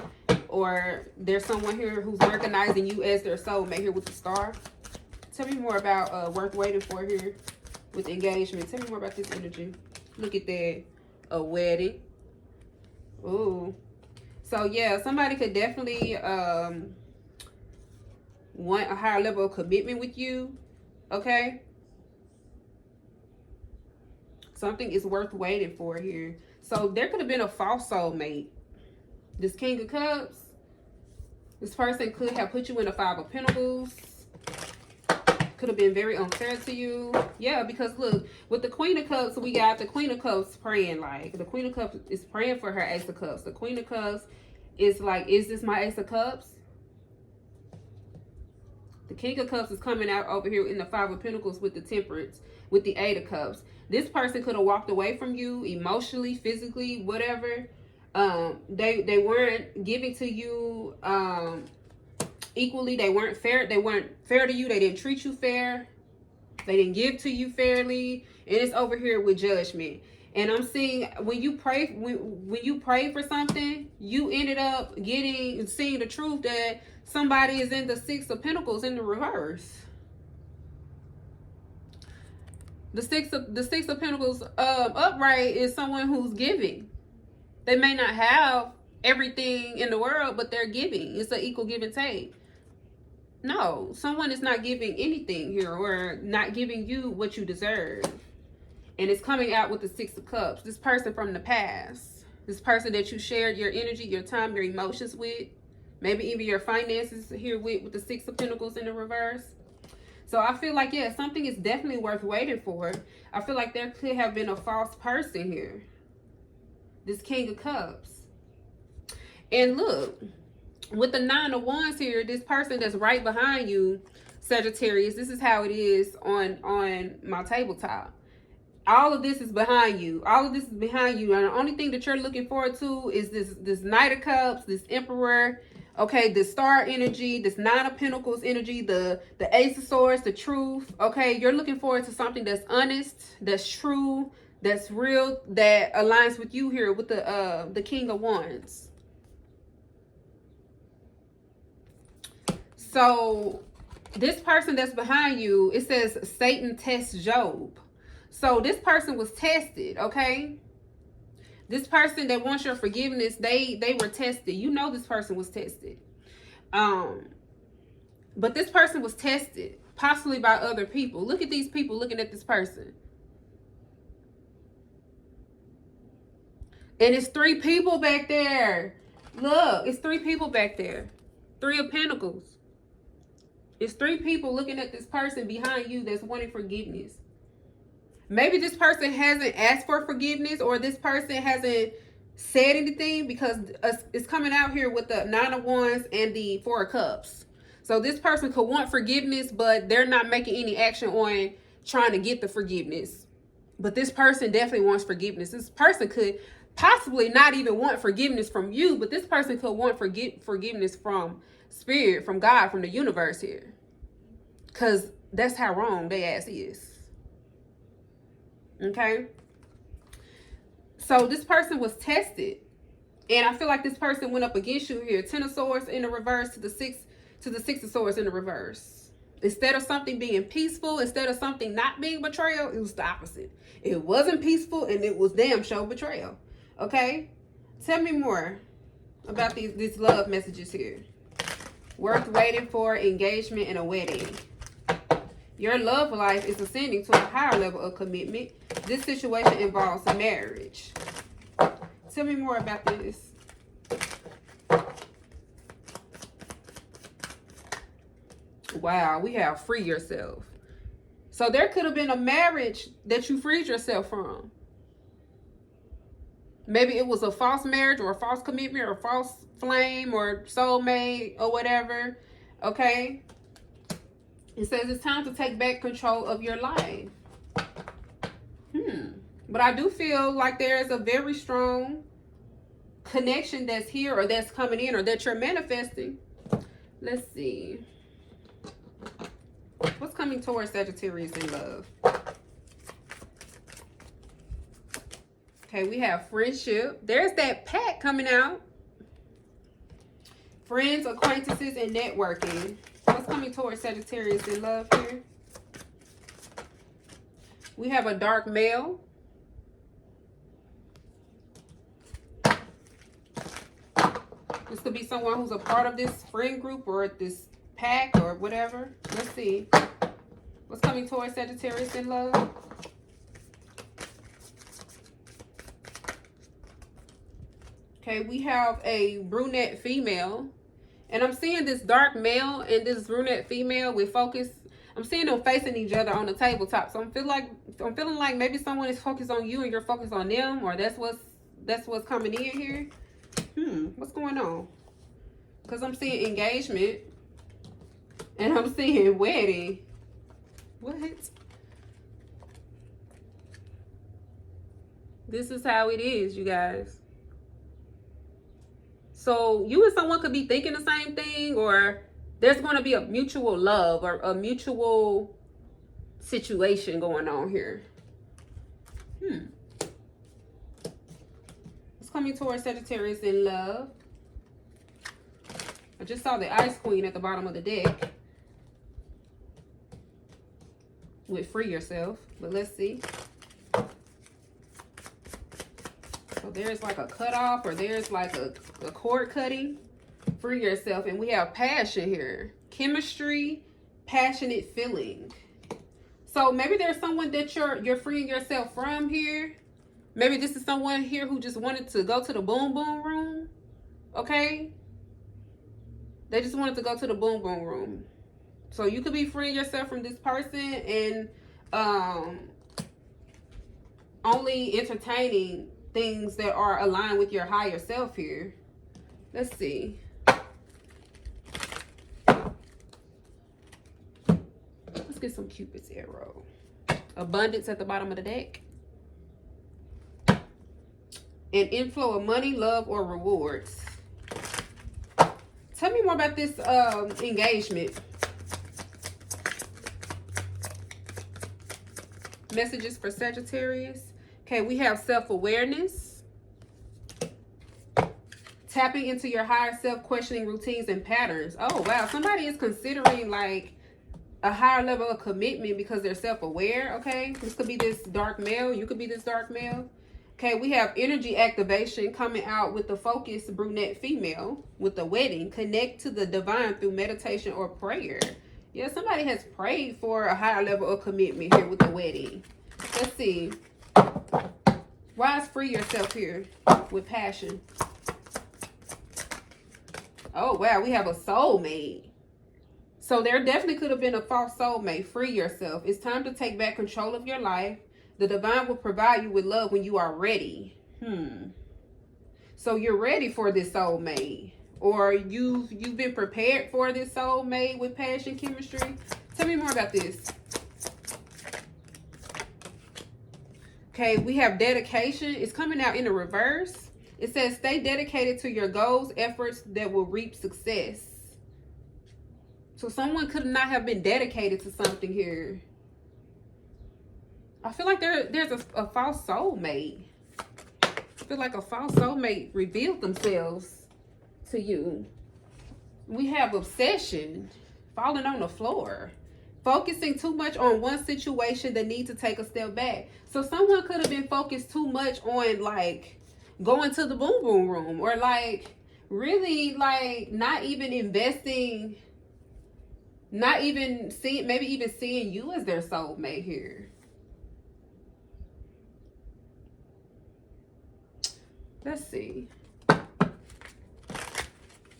or there's someone here who's recognizing you as their soulmate here with the Star. Tell me more about worth waiting for here with engagement. Tell me more about this energy. Look at that. A wedding. Ooh. So yeah, somebody could definitely want a higher level of commitment with you. Okay. Something is worth waiting for here. So there could have been a false soulmate. This King of Cups. This person could have put you in a Five of Pentacles. Could have been very unfair to you. Yeah, because look, with the Queen of Cups, we got the Queen of Cups praying. Like, the Queen of Cups is praying for her Ace of Cups. The Queen of Cups is like, is this my Ace of Cups? The King of Cups is coming out over here in the Five of Pentacles with the Temperance, with the Eight of Cups. This person could have walked away from you emotionally, physically, whatever. They weren't giving to you equally. They weren't fair. They weren't fair to you. They didn't treat you fair. They didn't give to you fairly. And it's over here with judgment. And I'm seeing when you pray, when you pray for something, you ended up seeing the truth that somebody is in the Six of Pentacles in the reverse. The Six of Pentacles upright is someone who's giving. They may not have everything in the world, but they're giving. It's an equal give and take. No, someone is not giving anything here, or not giving you what you deserve. And it's coming out with the Six of Cups. This person from the past. This person that you shared your energy, your time, your emotions with. Maybe even your finances here with the Six of Pentacles in the reverse. So I feel like, yeah, something is definitely worth waiting for. I feel like there could have been a false person here. This King of Cups. And look, with the Nine of Wands here, this person that's right behind you, Sagittarius, this is how it is on my tabletop. All of this is behind you. All of this is behind you. And the only thing that you're looking forward to is this Knight of Cups, this Emperor, okay, this Star energy, this Nine of Pentacles energy, the Ace of Swords, the truth. Okay, you're looking forward to something that's honest, that's true, that's real, that aligns with you here with the King of Wands. So this person that's behind you, it says Satan tests Job. So this person was tested, okay? This person that wants your forgiveness, they were tested. You know this person was tested. But this person was tested, possibly by other people. Look at these people looking at this person. And it's three people back there. Look, it's three people back there. Three of Pentacles. It's three people looking at this person behind you that's wanting forgiveness. Maybe this person hasn't asked for forgiveness, or this person hasn't said anything, because it's coming out here with the Nine of Wands and the Four of Cups. So this person could want forgiveness, but they're not making any action on trying to get the forgiveness. But this person definitely wants forgiveness. This person could possibly not even want forgiveness from you, but this person could want forgiveness from spirit, from God, from the universe here. Because that's how wrong they ass is. Okay? So this person was tested. And I feel like this person went up against you here. 10 of Swords in the reverse to the Six of Swords in the reverse. Instead of something being peaceful, instead of something not being betrayal, it was the opposite. It wasn't peaceful and it was damn sure betrayal. Okay? Tell me more about these love messages here. Worth waiting for, engagement, and a wedding. Your love life is ascending to a higher level of commitment. This situation involves a marriage. Tell me more about this. Wow, we have free yourself. So there could have been a marriage that you freed yourself from. Maybe it was a false marriage or a false commitment or a false flame or soulmate or whatever. Okay? It says it's time to take back control of your life. But I do feel like there is a very strong connection that's here or that's coming in or that you're manifesting. Let's see. What's coming towards Sagittarius in love? Okay, we have friendship. There's that pack coming out. Friends, acquaintances, and networking. What's coming towards Sagittarius in love here? We have a dark male. This could be someone who's a part of this friend group or this pack or whatever. Let's see. What's coming towards Sagittarius in love? Okay, we have a brunette female. And I'm seeing this dark male and this brunette female with focus. I'm seeing them facing each other on the tabletop. So I'm feeling like maybe someone is focused on you and you're focused on them, or that's what's coming in here. What's going on? Because I'm seeing engagement and I'm seeing wedding. What? This is how it is, you guys. So you and someone could be thinking the same thing, or there's going to be a mutual love or a mutual situation going on here. It's coming towards Sagittarius in love. I just saw the Ice Queen at the bottom of the deck with free yourself, but let's see. So there's like a cutoff, or there's like a cord cutting. Free yourself. And we have passion here. Chemistry, passionate feeling. So maybe there's someone that you're freeing yourself from here. Maybe this is someone here who just wanted to go to the boom boom room. Okay? They just wanted to go to the boom boom room. So you could be freeing yourself from this person and only entertaining things that are aligned with your higher self here. Let's see. Let's get some Cupid's arrow. Abundance at the bottom of the deck. An inflow of money, love, or rewards. Tell me more about this engagement. Messages for Sagittarius. Okay, we have self-awareness. Tapping into your higher self, questioning routines and patterns. Oh, wow. Somebody is considering like a higher level of commitment because they're self-aware, okay? This could be this dark male. You could be this dark male. Okay, we have energy activation coming out with the focused brunette female with the wedding. Connect to the divine through meditation or prayer. Yeah, somebody has prayed for a higher level of commitment here with the wedding. Let's see. Why is free yourself here with passion? Oh, wow. We have a soulmate. So there definitely could have been a false soulmate. Free yourself. It's time to take back control of your life. The divine will provide you with love when you are ready. So you're ready for this soulmate. Or you've been prepared for this soulmate with passion, chemistry. Tell me more about this. Okay, we have dedication. It's coming out in the reverse. It says, stay dedicated to your goals, efforts that will reap success. So someone could not have been dedicated to something here. I feel like there's a false soulmate. I feel like a false soulmate revealed themselves to you. We have obsession, falling on the floor. Focusing too much on one situation that needs to take a step back. So someone could have been focused too much on like going to the boom boom room, or like really like not even investing, not even seeing, maybe even seeing you as their soulmate here. Let's see.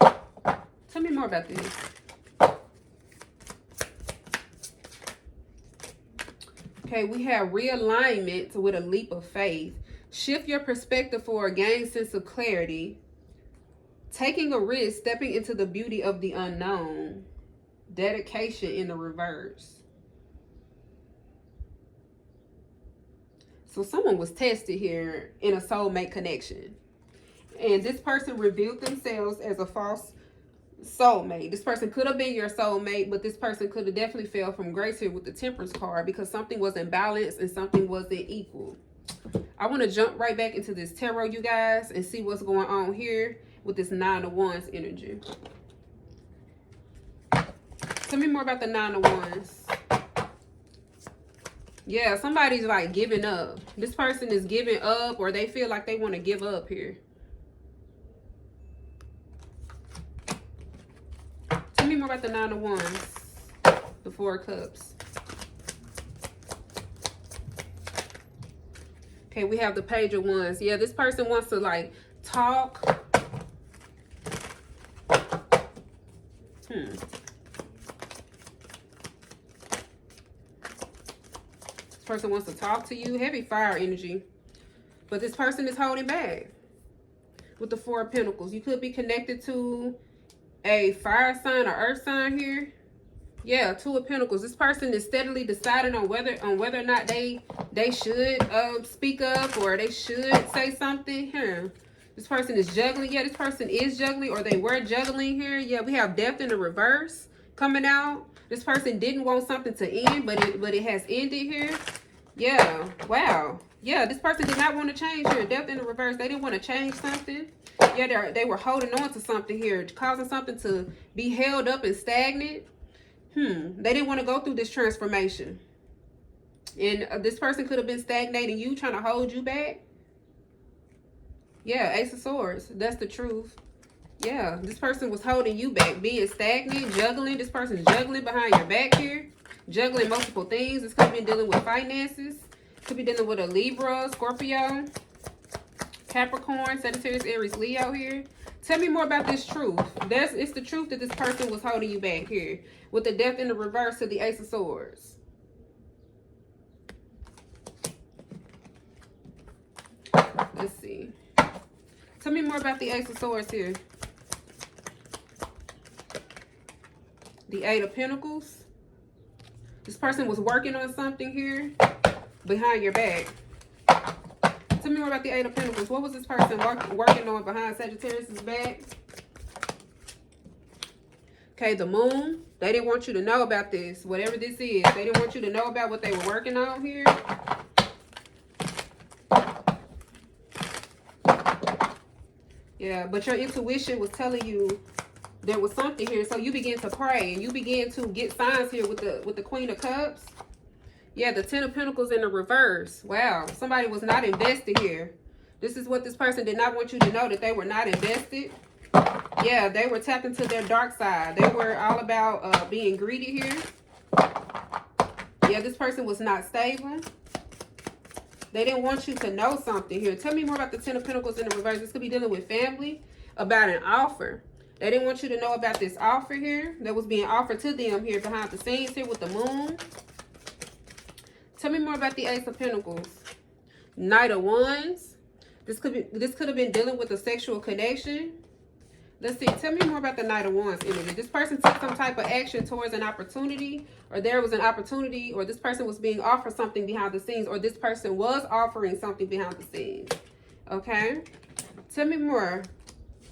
Tell me more about this. Okay, we have realignment with a leap of faith. Shift your perspective for a gained sense of clarity. Taking a risk, stepping into the beauty of the unknown. Dedication in the reverse. So someone was tested here in a soulmate connection. And this person revealed themselves as a false soulmate. This person could have been your soulmate, but this person could have definitely fell from grace here with the Temperance card, because something wasn't balanced and something wasn't equal. I want to jump right back into this tarot, you guys, and see what's going on here with this Nine of Wands energy. Tell me more about the Nine of Wands. Yeah, somebody's like giving up. This person is giving up, or they feel like they want to give up here. Tell me more about the Nine of Wands, the Four of Cups. Okay, we have the Page of Wands. Yeah, this person wants to like talk. This person wants to talk to you. Heavy fire energy. But this person is holding back with the Four of Pentacles. You could be connected to a fire sign or earth sign here. Yeah, Two of Pentacles. This person is steadily deciding on whether or not they should speak up, or they should say something here. This person is juggling. Yeah, this person is juggling, or they were juggling here. Yeah, we have Death in the reverse coming out. This person didn't want something to end, but it has ended here. Yeah, wow. Yeah, this person did not want to change here. Death in the reverse. They didn't want to change something. Yeah, they were holding on to something here, causing something to be held up and stagnant. They didn't want to go through this transformation. And this person could have been stagnating you, trying to hold you back. Yeah, Ace of Swords. That's the truth. Yeah, this person was holding you back, being stagnant, juggling. This person's juggling behind your back here. Juggling multiple things. This could be dealing with finances. Could be dealing with a Libra, Scorpio, Capricorn, Sagittarius, Aries, Leo here. Tell me more about this truth. It's the truth that this person was holding you back here. With the Death in the reverse to the Ace of Swords. Let's see. Tell me more about the Ace of Swords here. The Eight of Pentacles. This person was working on something here behind your back. Tell me more about the Eight of Pentacles. What was this person working on behind Sagittarius' back? Okay, the Moon. They didn't want you to know about this. Whatever this is. They didn't want you to know about what they were working on here. Yeah, but your intuition was telling you there was something here. So you began to pray, and you began to get signs here with the Queen of Cups. Yeah, the Ten of Pentacles in the reverse. Wow, somebody was not invested here. This is what this person did not want you to know, that they were not invested. Yeah, they were tapped into their dark side. They were all about being greedy here. Yeah, this person was not stable. They didn't want you to know something here. Tell me more about the Ten of Pentacles in the reverse. This could be dealing with family, about an offer. They didn't want you to know about this offer here that was being offered to them here behind the scenes here with the Moon. Tell me more about the Ace of Pentacles. Knight of Wands. This could have been dealing with a sexual connection. Let's see. Tell me more about the Knight of Wands energy. This person took some type of action towards an opportunity, or there was an opportunity, or this person was being offered something behind the scenes, or this person was offering something behind the scenes. Okay? Tell me more.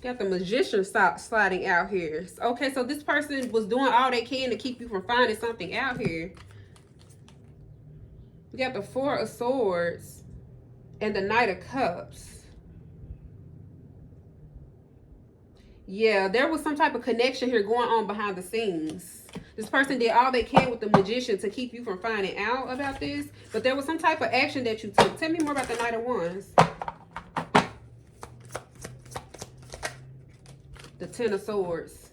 Got the Magician sliding out here. Okay, so this person was doing all they can to keep you from finding something out here. We got the Four of Swords and the Knight of Cups. Yeah, there was some type of connection here going on behind the scenes. This person did all they can with the Magician to keep you from finding out about this. But there was some type of action that you took. Tell me more about the Knight of Wands. The Ten of Swords.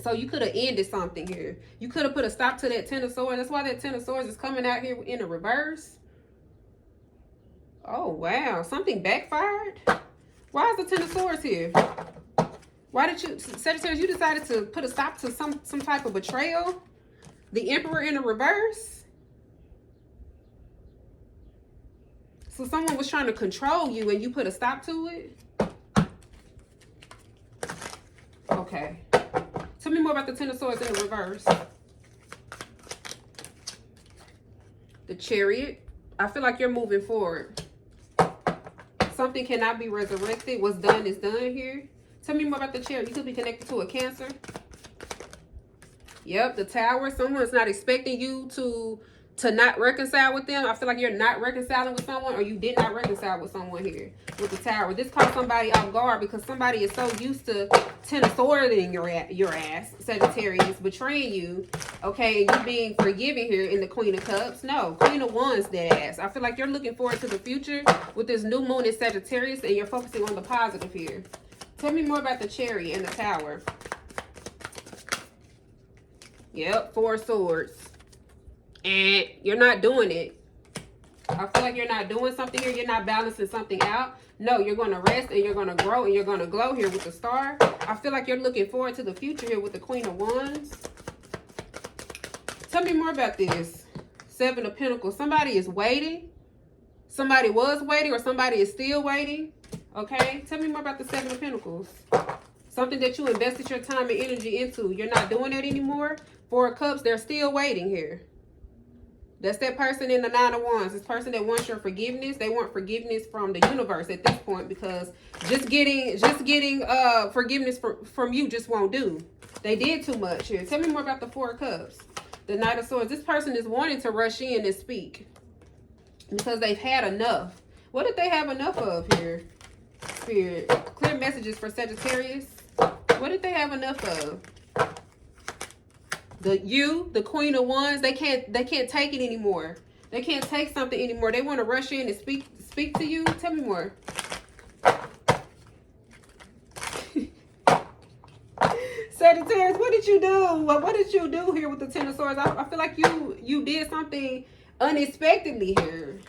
So you could have ended something here. You could have put a stop to that Ten of Swords. That's why that Ten of Swords is coming out here in the reverse. Oh, wow. Something backfired? Why is the Ten of Swords here? Why did you, Sagittarius, you decided to put a stop to some type of betrayal? The Emperor in the reverse? So someone was trying to control you and you put a stop to it? Okay. Tell me more about the Ten of Swords in the reverse. The Chariot. I feel like you're moving forward. Something cannot be resurrected. What's done is done here. Tell me more about the Chariot. You could be connected to a Cancer. Yep, the Tower. Someone's not expecting you to not reconcile with them. I feel like you're not reconciling with someone, or you did not reconcile with someone here with the Tower. This caught somebody off guard because somebody is so used to Ten of Swords in your ass, Sagittarius, betraying you, okay, and you being forgiving here in the Queen of Cups. No, Queen of Wands, that ass. I feel like you're looking forward to the future with this new moon in Sagittarius, and you're focusing on the positive here. Tell me more about the Chariot and the Tower. Yep, Four of Swords. And you're not doing it. I feel like you're not doing something here. You're not balancing something out. No, you're going to rest and you're going to grow and you're going to glow here with the Star. I feel like you're looking forward to the future here with the Queen of Wands. Tell me more about this. Seven of Pentacles. Somebody is waiting. Somebody was waiting, or somebody is still waiting. Okay? Tell me more about the Seven of Pentacles. Something that you invested your time and energy into. You're not doing that anymore. Four of Cups. They're still waiting here. That's that person in the Nine of Wands. This person that wants your forgiveness. They want forgiveness from the universe at this point, because just getting forgiveness from you just won't do. They did too much here. Tell me more about the Four of Cups. The Knight of Swords. This person is wanting to rush in and speak because they've had enough. What did they have enough of here? Spirit. Clear messages for Sagittarius. What did they have enough of? The Queen of Wands, they can't take it anymore. They can't take something anymore. They want to rush in and speak to you. Tell me more. Sagittarius, what did you do? What did you do here with the Ten of Swords? I feel like you did something unexpectedly here.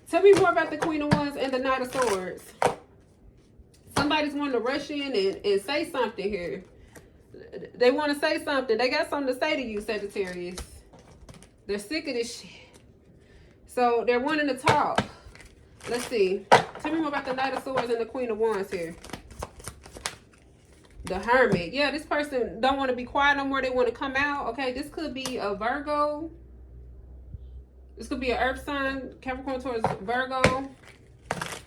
Tell me more about the Queen of Wands and the Knight of Swords. Somebody's wanting to rush in and say something here. They want to say something. They got something to say to you, Sagittarius. They're sick of this shit. So they're wanting to talk. Let's see. Tell me more about the Knight of Swords and the Queen of Wands here. The Hermit. Yeah, this person don't want to be quiet no more. They want to come out. Okay, this could be a Virgo. This could be an Earth sign. Capricorn, Taurus, Virgo.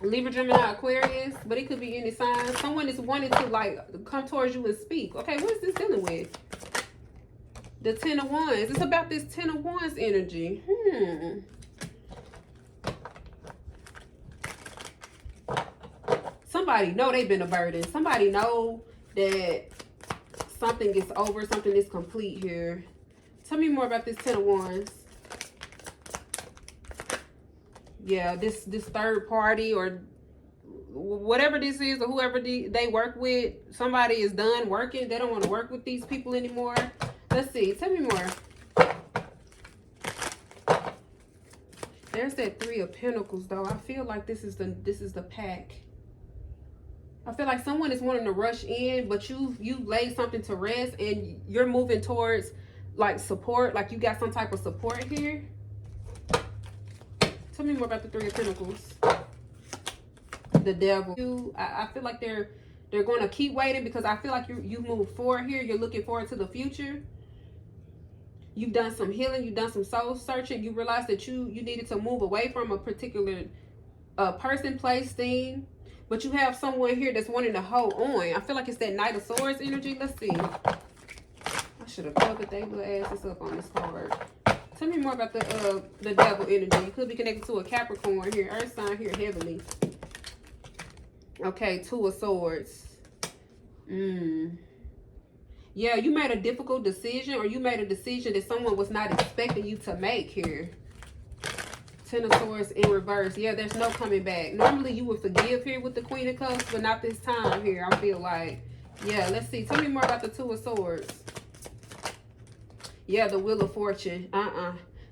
Libra, Gemini, Aquarius, but it could be any sign. Someone is wanting to like come towards you and speak. Okay, what is this dealing with? The Ten of Wands. It's about this Ten of Wands energy. Somebody know they've been a burden. Somebody know that something is over, something is complete here. Tell me more about this Ten of Wands. Yeah, this third party or whatever this is, or whoever they work with, somebody is done working. They don't want to work with these people anymore. Let's see. Tell me more. There's that Three of Pentacles, though. I feel like this is the pack. I feel like someone is wanting to rush in, but you laid something to rest and you're moving towards like support, like you got some type of support here. Tell me more about the Three of Pentacles. The Devil. I feel like they're They're going to keep waiting because I feel like you move forward here. You're looking forward to the future. You've done some healing. You've done some soul searching. You realize that you needed to move away from a particular person, place, thing. But you have someone here that's wanting to hold on. I feel like it's that Knight of Swords energy. Let's see. I should have covered their little asses up on this card. Tell me more about the devil energy. You could be connected to a Capricorn here. Earth sign here heavily. Okay, Two of Swords. Yeah, you made a difficult decision, or you made a decision that someone was not expecting you to make here. Ten of Swords in reverse. Yeah, there's no coming back. Normally you would forgive here with the Queen of Cups, but not this time here, I feel like. Yeah, let's see. Tell me more about the Two of Swords. Yeah, the Wheel of Fortune.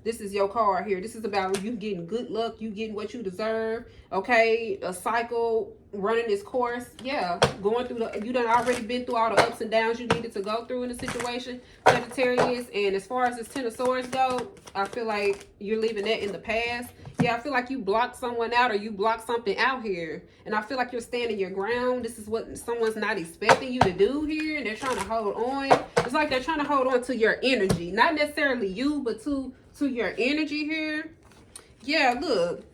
This is your card here. This is about you getting good luck. You getting what you deserve. Okay, a cycle running its course. Yeah, going through you done already been through all the ups and downs you needed to go through in the situation, Sagittarius. And as far as this Ten of Swords go, I feel like you're leaving that in the past. Yeah, I feel like you blocked someone out, or you blocked something out here. And I feel like you're standing your ground. This is what someone's not expecting you to do here. And they're trying to hold on. It's like they're trying to hold on to your energy. Not necessarily you, but to your energy here. Yeah, look.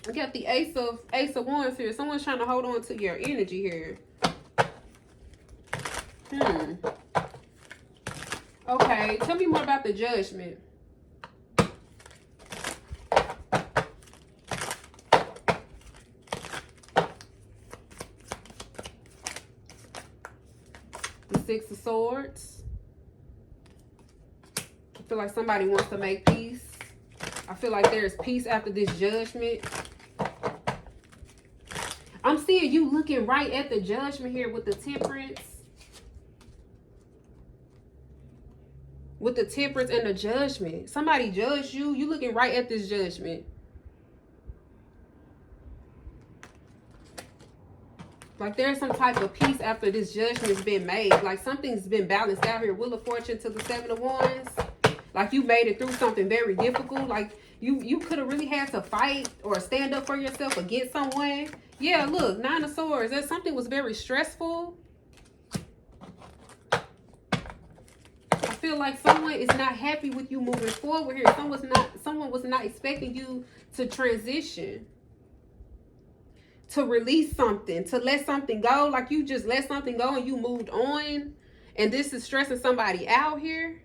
I got the Ace of Wands here. Someone's trying to hold on to your energy here. Okay, tell me more about the Judgment. The Six of Swords. I feel like somebody wants to make peace. I feel like there's peace after this Judgment. I'm seeing you looking right at the Judgment here with the Temperance. With the Temperance and the Judgment. Somebody judged you. You looking right at this Judgment. Like there's some type of peace after this judgment's been made. Like something's been balanced out here. Wheel of Fortune to the Seven of Wands. Like you made it through something very difficult. Like you could have really had to fight or stand up for yourself against someone. Yeah, look, Nine of Swords. That something was very stressful. I feel like someone is not happy with you moving forward here. Someone was not expecting you to transition. To release something, to let something go. Like you just let something go and you moved on. And this is stressing somebody out here.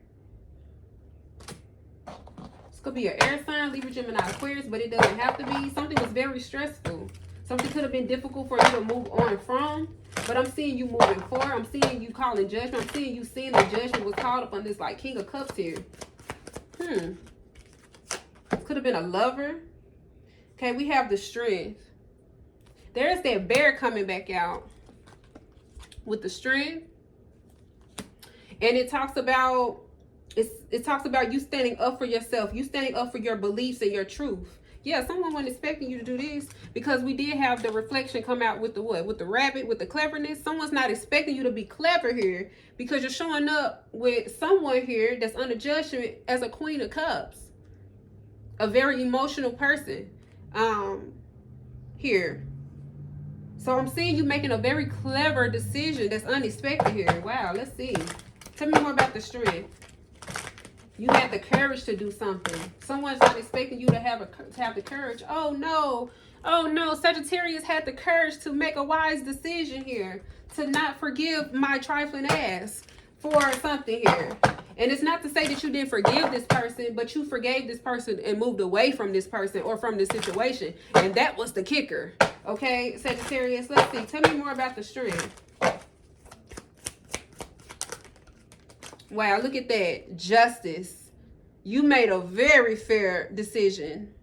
This could be an air sign, Libra, Gemini, Aquarius, but it doesn't have to be. Something was very stressful. Something could have been difficult for you to move on from. But I'm seeing you moving forward. I'm seeing you calling judgment. I'm seeing you seeing the judgment was called upon this like King of Cups here. Could have been a lover. Okay, we have the Strength. There's that Bear coming back out with the Strength. And it talks about you standing up for yourself. You standing up for your beliefs and your truth. Yeah, someone wasn't expecting you to do this because we did have the reflection come out with the what? With the Rabbit, with the cleverness. Someone's not expecting you to be clever here because you're showing up with someone here that's under judgment as a Queen of Cups. A very emotional person here. So I'm seeing you making a very clever decision that's unexpected here. Wow, let's see. Tell me more about the Strength. You had the courage to do something. Someone's not expecting you to have the courage. Oh no. Oh no. Sagittarius had the courage to make a wise decision here. To not forgive my trifling ass for something here. And it's not to say that you didn't forgive this person, but you forgave this person and moved away from this person or from this situation. And that was the kicker. Okay, Sagittarius, let's see. Tell me more about the Strength. Wow, look at that. Justice. You made a very fair decision.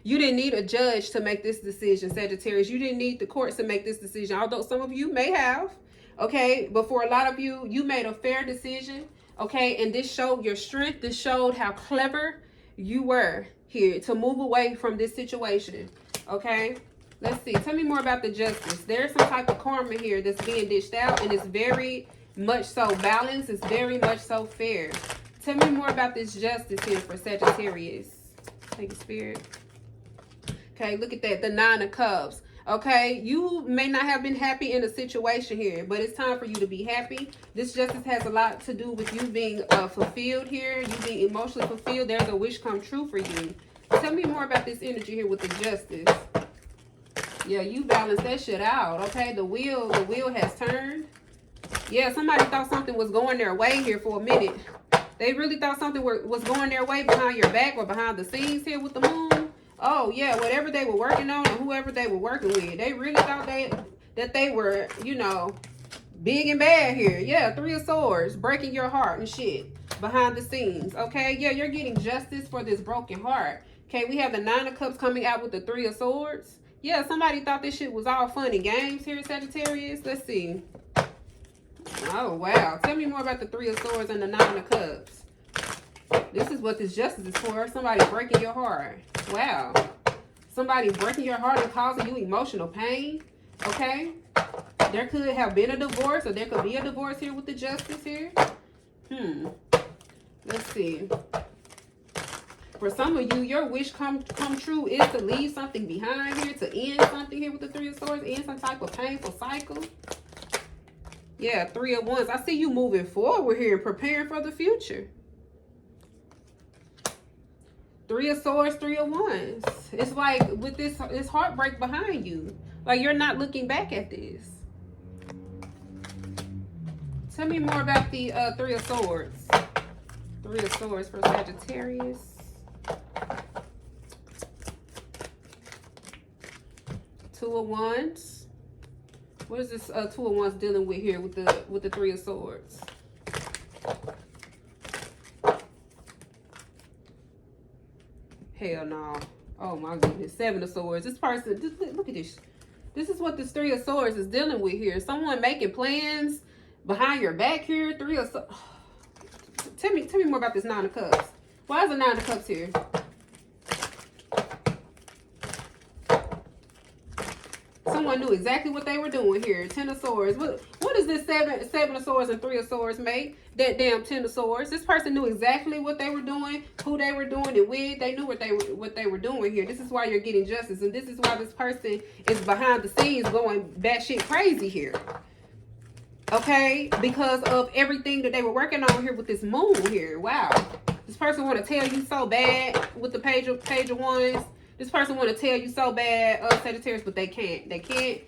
You didn't need a judge to make this decision, Sagittarius. You didn't need the courts to make this decision, although some of you may have. Okay, but for a lot of you, you made a fair decision. Okay, and this showed your strength. This showed how clever you were here to move away from this situation. Okay, let's see. Tell me more about the Justice. There's some type of karma here that's being dished out, and it's very much so balanced. It's very much so fair. Tell me more about this Justice here for Sagittarius. Thank you, Spirit. Okay, look at that. The Nine of Cups. Okay, you may not have been happy in a situation here, but it's time for you to be happy. This justice has a lot to do with you being fulfilled here, you being emotionally fulfilled. There's a wish come true for you. Tell me more about this energy here with the justice. Yeah, you balance that shit out, okay? The wheel has turned. Yeah, somebody thought something was going their way here for a minute. They really thought something was going their way behind your back or behind the scenes here with the moon. Oh, yeah, whatever they were working on and whoever they were working with. They really thought that they were, you know, big and bad here. Yeah, 3 of Swords, breaking your heart and shit behind the scenes, okay? Yeah, you're getting justice for this broken heart. Okay, we have the 9 of Cups coming out with the 3 of Swords. Yeah, somebody thought this shit was all fun and games here, Sagittarius. Let's see. Oh, wow. Tell me more about the 3 of Swords and the 9 of Cups. This is what this justice is for. Somebody breaking your heart. Wow. Somebody breaking your heart and causing you emotional pain. Okay? There could have been a divorce, or there could be a divorce here with the justice here. Let's see. For some of you, your wish come true is to leave something behind here, to end something here with the 3 of Swords, end some type of painful cycle. Yeah, 3 of Wands. I see you moving forward here, preparing for the future. 3 of Swords, 3 of Wands. It's like with this heartbreak behind you, like you're not looking back at this. Tell me more about the 3 of Swords. 3 of Swords for Sagittarius. 2 of Wands. What is this 2 of Wands dealing with here with the 3 of Swords? Hell no. Oh my goodness. 7 of Swords. This person, look at this. This is what this 3 of Swords is dealing with here. Someone making plans behind your back here. 3 of Swords. Tell me more about this 9 of Cups. Why is the 9 of Cups here? Someone knew exactly what they were doing here. 10 of Swords. What does this 7 of Swords and 3 of Swords make? That damn 10 of Swords. This person knew exactly what they were doing, who they were doing it with. They knew what they were doing here. This is why you're getting justice, and this is why this person is behind the scenes going batshit crazy here. Okay, because of everything that they were working on here with this moon here. Wow, this person want to tell you so bad with the page of Wands. This person want to tell you so bad, Sagittarius, but they can't. They can't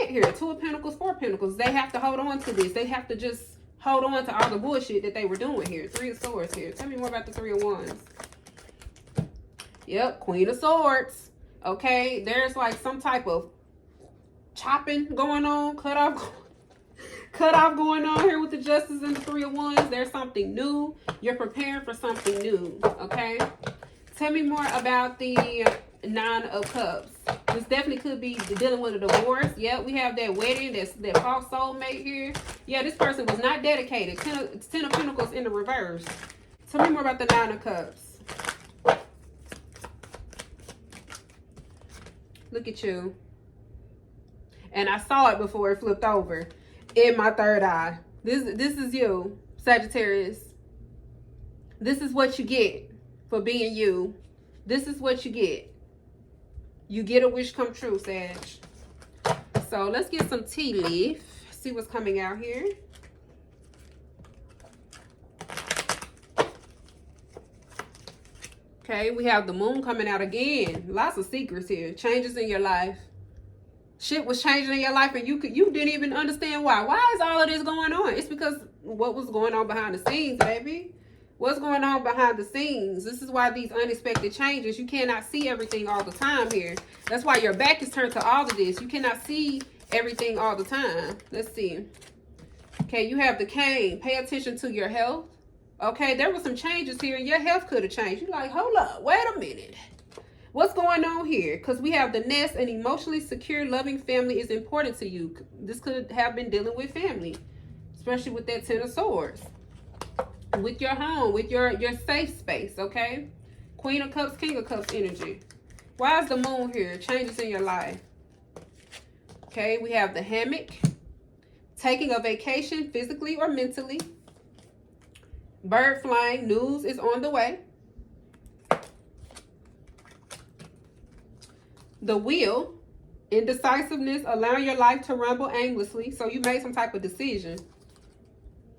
hear it. 2 of Pentacles, 4 of Pentacles. They have to hold on to this. They have to just hold on to all the bullshit that they were doing here. 3 of Swords here. Tell me more about the 3 of Wands. Yep, Queen of Swords. Okay, there's like some type of chopping going on, cut off going on here with the Justice and the 3 of Wands. There's something new. You're preparing for something new. Okay. Tell me more about the 9 of Cups. This definitely could be dealing with a divorce. Yeah, we have that wedding, that false soulmate here. Yeah, this person was not dedicated. 10 of Pentacles in the reverse. Tell me more about the 9 of Cups. Look at you. And I saw it before it flipped over in my third eye. This is you, Sagittarius. This is what you get for being you. This is what you get. You get a wish come true, Sag. So let's get some tea leaf. See what's coming out here. Okay, we have the moon coming out again. Lots of secrets here. Changes in your life. Shit was changing in your life and you didn't even understand why. Why is all of this going on? It's because what was going on behind the scenes, baby. What's going on behind the scenes? This is why these unexpected changes, you cannot see everything all the time here. That's why your back is turned to all of this. You cannot see everything all the time. Let's see. Okay, you have the Cane. Pay attention to your health. Okay, there were some changes here and your health could have changed. You're like, hold up, wait a minute. What's going on here? Because we have the Nest. An emotionally secure, loving family is important to you. This could have been dealing with family, especially with that 10 of Swords. With your home, with your safe space, okay? Queen of Cups, King of Cups energy. Why is the moon here? Changes in your life. Okay, we have the hammock. Taking a vacation physically or mentally. Bird flying, news is on the way. The wheel. Indecisiveness, allowing your life to rumble aimlessly. So you made some type of decision.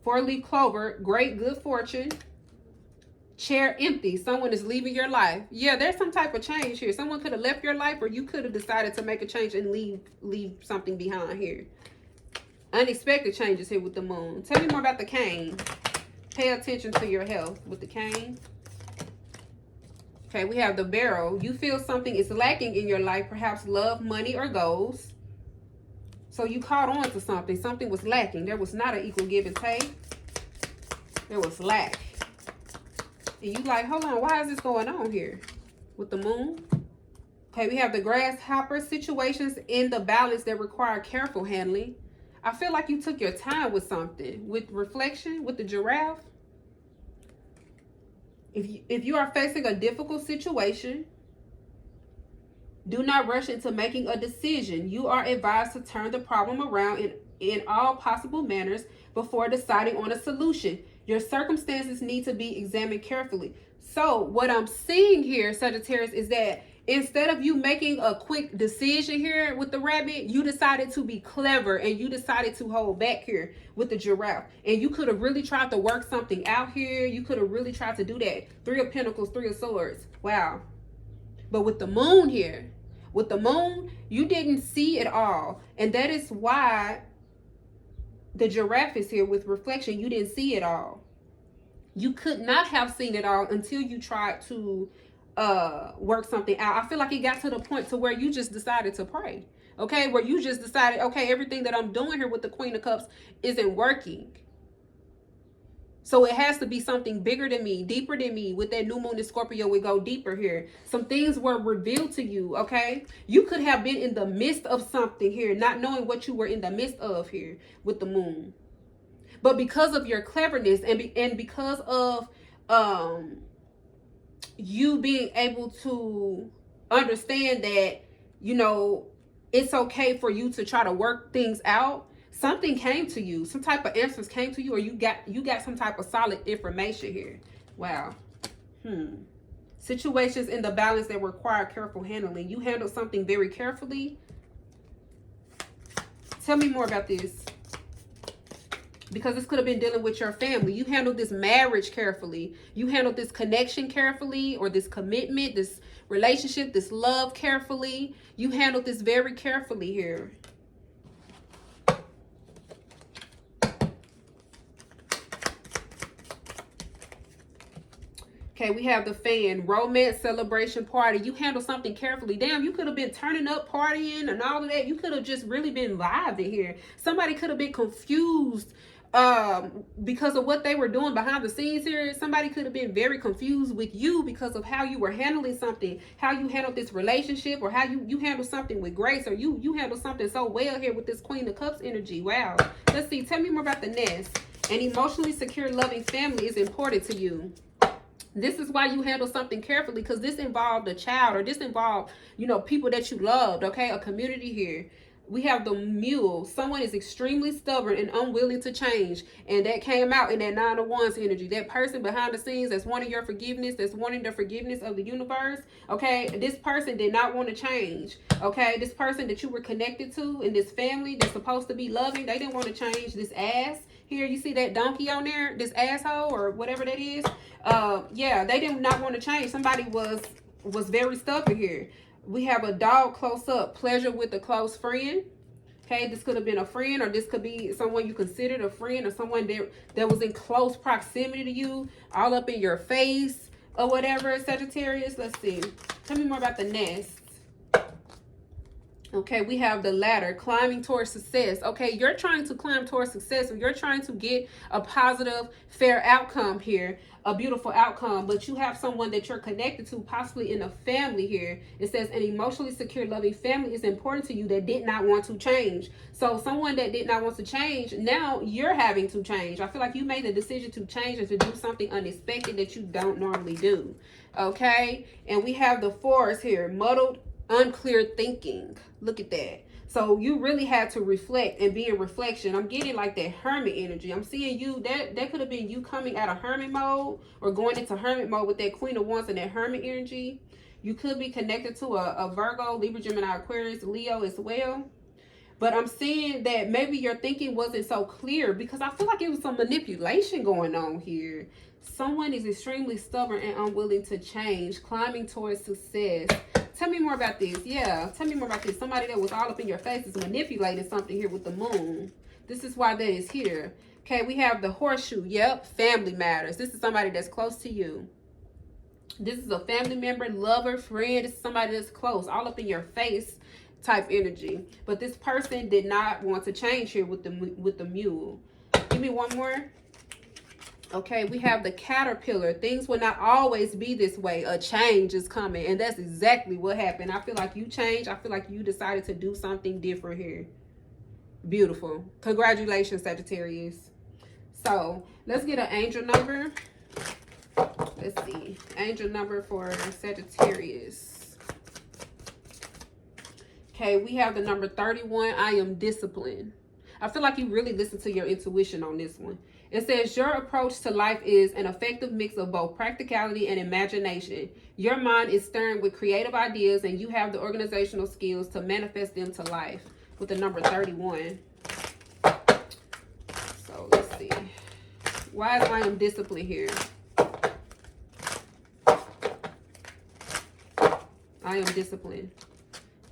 Four-leaf clover, great good fortune. Chair empty, someone is leaving your life. Yeah, there's some type of change here. Someone could have left your life, or you could have decided to make a change and leave something behind here. Unexpected changes here with the moon. Tell me more about the cane. Pay attention to your health with the cane. Okay, we have the barrel. You feel something is lacking in your life, perhaps love, money, or goals. So you caught on to something. Something was lacking. There was not an equal give and take. There was lack. And you like, hold on, why is this going on here with the moon? Okay, we have the grasshopper, situations in the balance that require careful handling. I feel like you took your time with something. With reflection, with the giraffe. If you are facing a difficult situation, do not rush into making a decision. You are advised to turn the problem around in all possible manners before deciding on a solution. Your circumstances need to be examined carefully. So what I'm seeing here, Sagittarius, is that instead of you making a quick decision here with the rabbit, you decided to be clever and you decided to hold back here with the giraffe. And you could have really tried to work something out here. You could have really tried to do that. Three of Pentacles, Three of Swords. Wow. But with the moon here, with the moon, you didn't see it all. And that is why the giraffe is here with reflection. You didn't see it all. You could not have seen it all until you tried to work something out. I feel like it got to the point to where you just decided to pray. Okay, where you just decided, okay, everything that I'm doing here with the Queen of Cups isn't working. So it has to be something bigger than me, deeper than me. With that new moon in Scorpio, we go deeper here. Some things were revealed to you, okay? You could have been in the midst of something here, not knowing what you were in the midst of here with the moon. But because of your cleverness and because of you being able to understand that, you know, it's okay for you to try to work things out, something came to you. Some type of answers came to you, or you got some type of solid information here. Wow. Situations in the balance that require careful handling. You handled something very carefully. Tell me more about this. Because this could have been dealing with your family. You handled this marriage carefully. You handled this connection carefully, or this commitment, this relationship, this love carefully. You handled this very carefully here. Okay, we have the fan, romance, celebration, party. You handle something carefully. Damn, you could have been turning up, partying, and all of that. You could have just really been vibing here. Somebody could have been confused because of what they were doing behind the scenes here. Somebody could have been very confused with you because of how you were handling something, how you handled this relationship, or how you handled something with grace, or you handled something so well here with this Queen of Cups energy. Wow. Let's see. Tell me more about the nest. An emotionally secure, loving family is important to you. This is why you handle something carefully, because this involved a child, or this involved, you know, people that you loved, okay? A community here. We have the mule. Someone is extremely stubborn and unwilling to change. And that came out in that Nine of Wands energy. That person behind the scenes that's wanting your forgiveness, that's wanting the forgiveness of the universe, okay? This person did not want to change, okay? This person that you were connected to in this family that's supposed to be loving, they didn't want to change. This ass here, you see that donkey on there? This asshole or whatever that is? Yeah, they did not want to change. Somebody was very stubborn here. We have a dog close up, pleasure with a close friend. Okay, this could have been a friend, or this could be someone you considered a friend, or someone that was in close proximity to you, all up in your face or whatever, Sagittarius. Let's see. Tell me more about the nest. Okay, we have the ladder, climbing towards success. Okay, you're trying to climb towards success, or you're trying to get a positive, fair outcome here, a beautiful outcome, but you have someone that you're connected to, possibly in a family here. It says an emotionally secure, loving family is important to you that did not want to change. So someone that did not want to change, now you're having to change. I feel like you made the decision to change and to do something unexpected that you don't normally do. Okay, and we have the forest here, muddled, unclear thinking. Look at that. So you really had to reflect and be in reflection. I'm getting like that hermit energy. I'm seeing you, that could have been you coming out of hermit mode or going into hermit mode with that Queen of Wands and that hermit energy. You could be connected to a Virgo, Libra, Gemini, Aquarius, Leo as well. But I'm seeing that maybe your thinking wasn't so clear because I feel like it was some manipulation going on here. Someone is extremely stubborn and unwilling to change, climbing towards success. Tell me more about this. Yeah, tell me more about this. Somebody that was all up in your face is manipulating something here with the moon. This is why that is here. Okay, we have the horseshoe. Yep, family matters. This is somebody that's close to you. This is a family member, lover, friend. This is somebody that's close, all up in your face type energy. But this person did not want to change here with the mule. Give me one more. Okay, we have the caterpillar. Things will not always be this way. A change is coming. And that's exactly what happened. I feel like you changed. I feel like you decided to do something different here. Beautiful. Congratulations, Sagittarius. So, let's get an angel number. Let's see. Angel number for Sagittarius. Okay, we have the number 31. I am disciplined. I feel like you really listen to your intuition on this one. It says your approach to life is an effective mix of both practicality and imagination. Your mind is stirring with creative ideas and you have the organizational skills to manifest them to life with the number 31. So let's see. Why is I am disciplined here? I am disciplined.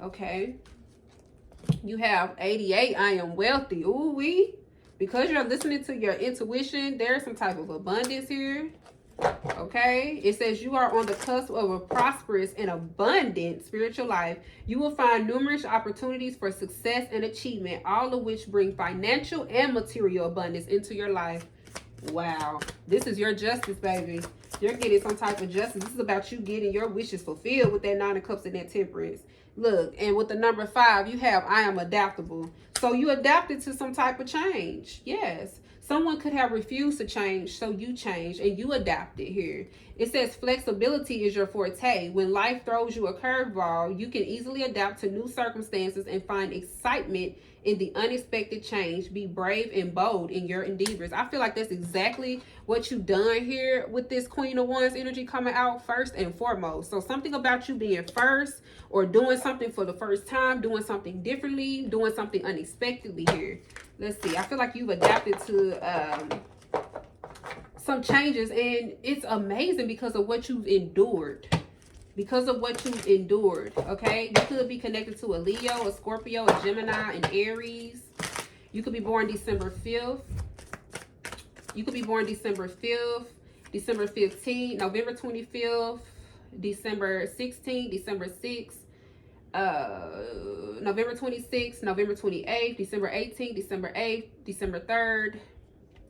Okay. You have 88. I am wealthy. Ooh wee. Because you're listening to your intuition, there's some type of abundance here. Okay. It says you are on the cusp of a prosperous and abundant spiritual life. You will find numerous opportunities for success and achievement, all of which bring financial and material abundance into your life. Wow. This is your justice, baby. You're getting some type of justice. This is about you getting your wishes fulfilled with that 9 of Cups and that Temperance. Look, and with the number 5, you have I am adaptable. So you adapted to some type of change. Yes. Someone could have refused to change, so you changed and you adapted here. It says flexibility is your forte. When life throws you a curveball, you can easily adapt to new circumstances and find excitement in the unexpected change. Be brave and bold in your endeavors. I feel like that's exactly what you've done here with this Queen of Wands energy coming out first and foremost. So something about you being first or doing something for the first time, doing something differently, doing something unexpectedly here. Let's see. I feel like you've adapted to some changes and it's amazing because of what you've endured. Because of what you've endured, okay? You could be connected to a Leo, a Scorpio, a Gemini, an Aries. You could be born December 5th. You could be born December 5th, December 15th, November 25th, December 16th, December 6th, November 26th, November 28th, December 18th, December 8th, December 3rd,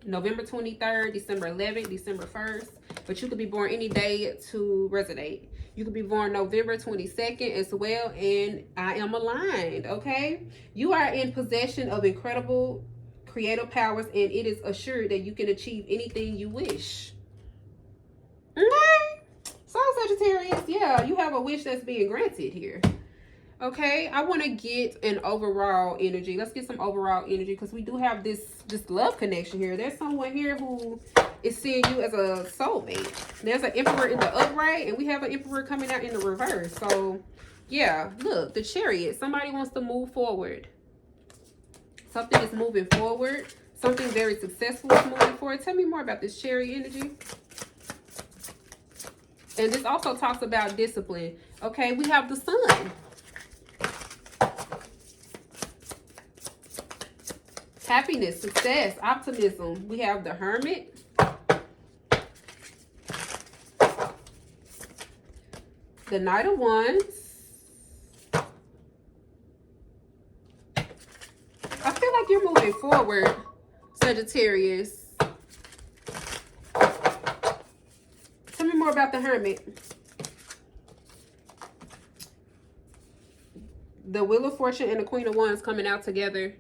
November 23rd, December 11th, December 1st. But you could be born any day to resonate. You could be born November 22nd as well, and I am aligned, okay? You are in possession of incredible creative powers, and it is assured that you can achieve anything you wish. Okay? So, Sagittarius, yeah, you have a wish that's being granted here. Okay, I want to get an overall energy. Let's get some overall energy because we do have this love connection here. There's someone here who is seeing you as a soulmate. There's an Emperor in the upright and we have an Emperor coming out in the reverse. So, yeah, look, the Chariot. Somebody wants to move forward. Something is moving forward. Something very successful is moving forward. Tell me more about this Chariot energy. And this also talks about discipline. Okay, we have the Sun. Happiness, success, optimism. We have the Hermit. The Knight of Wands. I feel like you're moving forward, Sagittarius. Tell me more about the Hermit. The Wheel of Fortune and the Queen of Wands coming out together.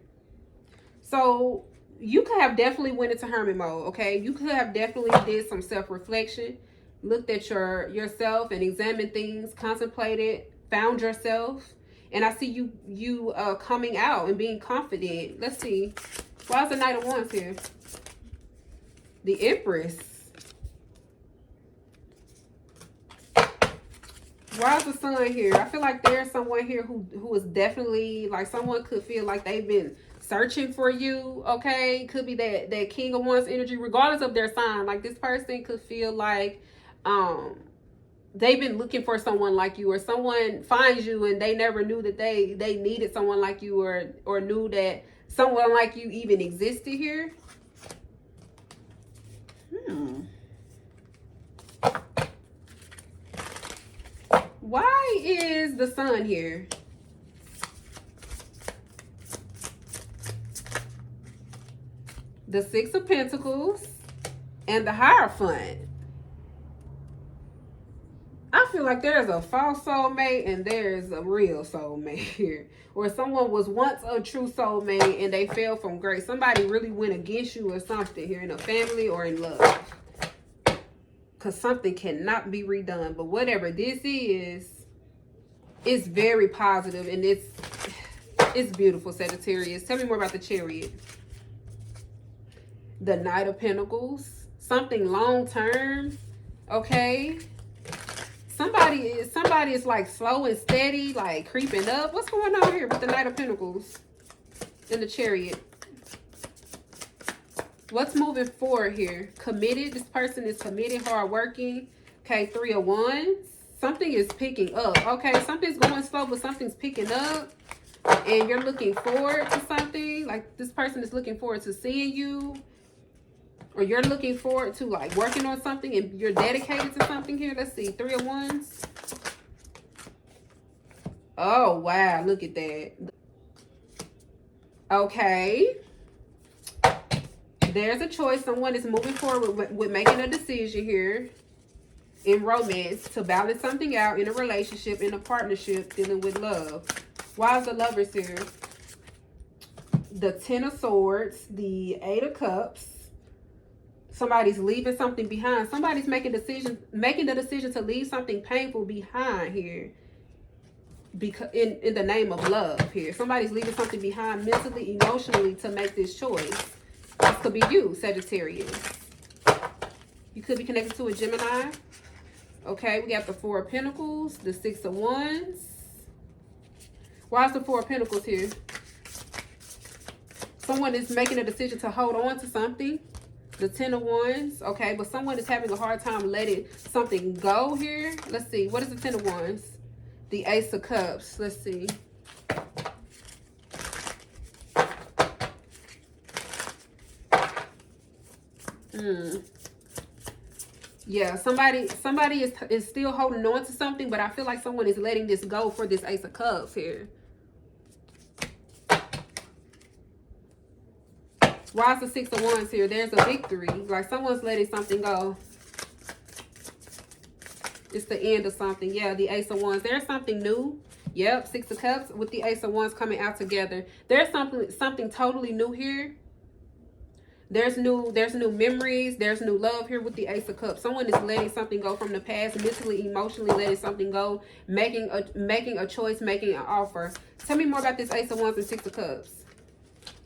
So you could have definitely went into hermit mode, okay? You could have definitely did some self-reflection, looked at yourself and examined things, contemplated, found yourself. And I see you coming out and being confident. Let's see. Why is the Knight of Wands here? The Empress. Why is the sun here? I feel like there's someone here who is definitely, like, someone could feel like they've been searching for you, okay? Could be that King of Wands energy, regardless of their sign. Like, this person could feel like they've been looking for someone like you, or someone finds you and they never knew that they needed someone like you, or knew that someone like you even existed here. Why is the sun here? The Six of Pentacles and the Hierophant. I feel like there's a false soulmate and there's a real soulmate here. Or someone was once a true soulmate and they fell from grace. Somebody really went against you or something here, in a family or in love. Because something cannot be redone. But whatever this is, it's very positive and it's beautiful, Sagittarius. Tell me more about the Chariot. The Knight of Pentacles. Something long term. Okay. Somebody is like slow and steady, like creeping up. What's going on here with the Knight of Pentacles and the Chariot? What's moving forward here? Committed. This person is committed, hardworking. Okay, Three of Wands. Something is picking up. Okay, something's going slow, but something's picking up. And you're looking forward to something. Like, this person is looking forward to seeing you. Or you're looking forward to, like, working on something and you're dedicated to something here. Let's see. Three of Wands. Oh, wow. Look at that. Okay. There's a choice. Someone is moving forward with making a decision here in romance to balance something out in a relationship, in a partnership, dealing with love. Why is the Lovers here? The Ten of Swords, the Eight of Cups. Somebody's leaving something behind. Somebody's making the decision to leave something painful behind here. Because in the name of love here. Somebody's leaving something behind mentally, emotionally to make this choice. This could be you, Sagittarius. You could be connected to a Gemini. Okay, we got the Four of Pentacles, the Six of Wands. Why is the Four of Pentacles here? Someone is making a decision to hold on to something. The Ten of Wands. Okay, but someone is having a hard time letting something go here. Let's see. What is the Ten of Wands? The Ace of Cups. Let's see. Yeah, somebody is still holding on to something, but I feel like someone is letting this go for this Ace of Cups here. Why is the Six of Wands here? There's a victory. Like, someone's letting something go. It's the end of something. Yeah, the Ace of Wands. There's something new. Yep, Six of Cups with the Ace of Wands coming out together. There's something totally new here. There's new memories. There's new love here with the Ace of Cups. Someone is letting something go from the past, mentally, emotionally letting something go, making a choice, making an offer. Tell me more about this Ace of Wands and Six of Cups.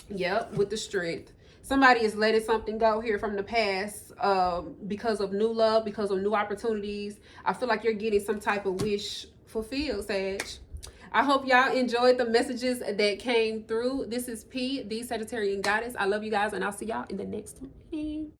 Yep, with the Strength. Somebody is letting something go here from the past because of new love, because of new opportunities. I feel like you're getting some type of wish fulfilled, Sag. I hope y'all enjoyed the messages that came through. This is P, the Sagittarian Goddess. I love you guys, and I'll see y'all in the next one.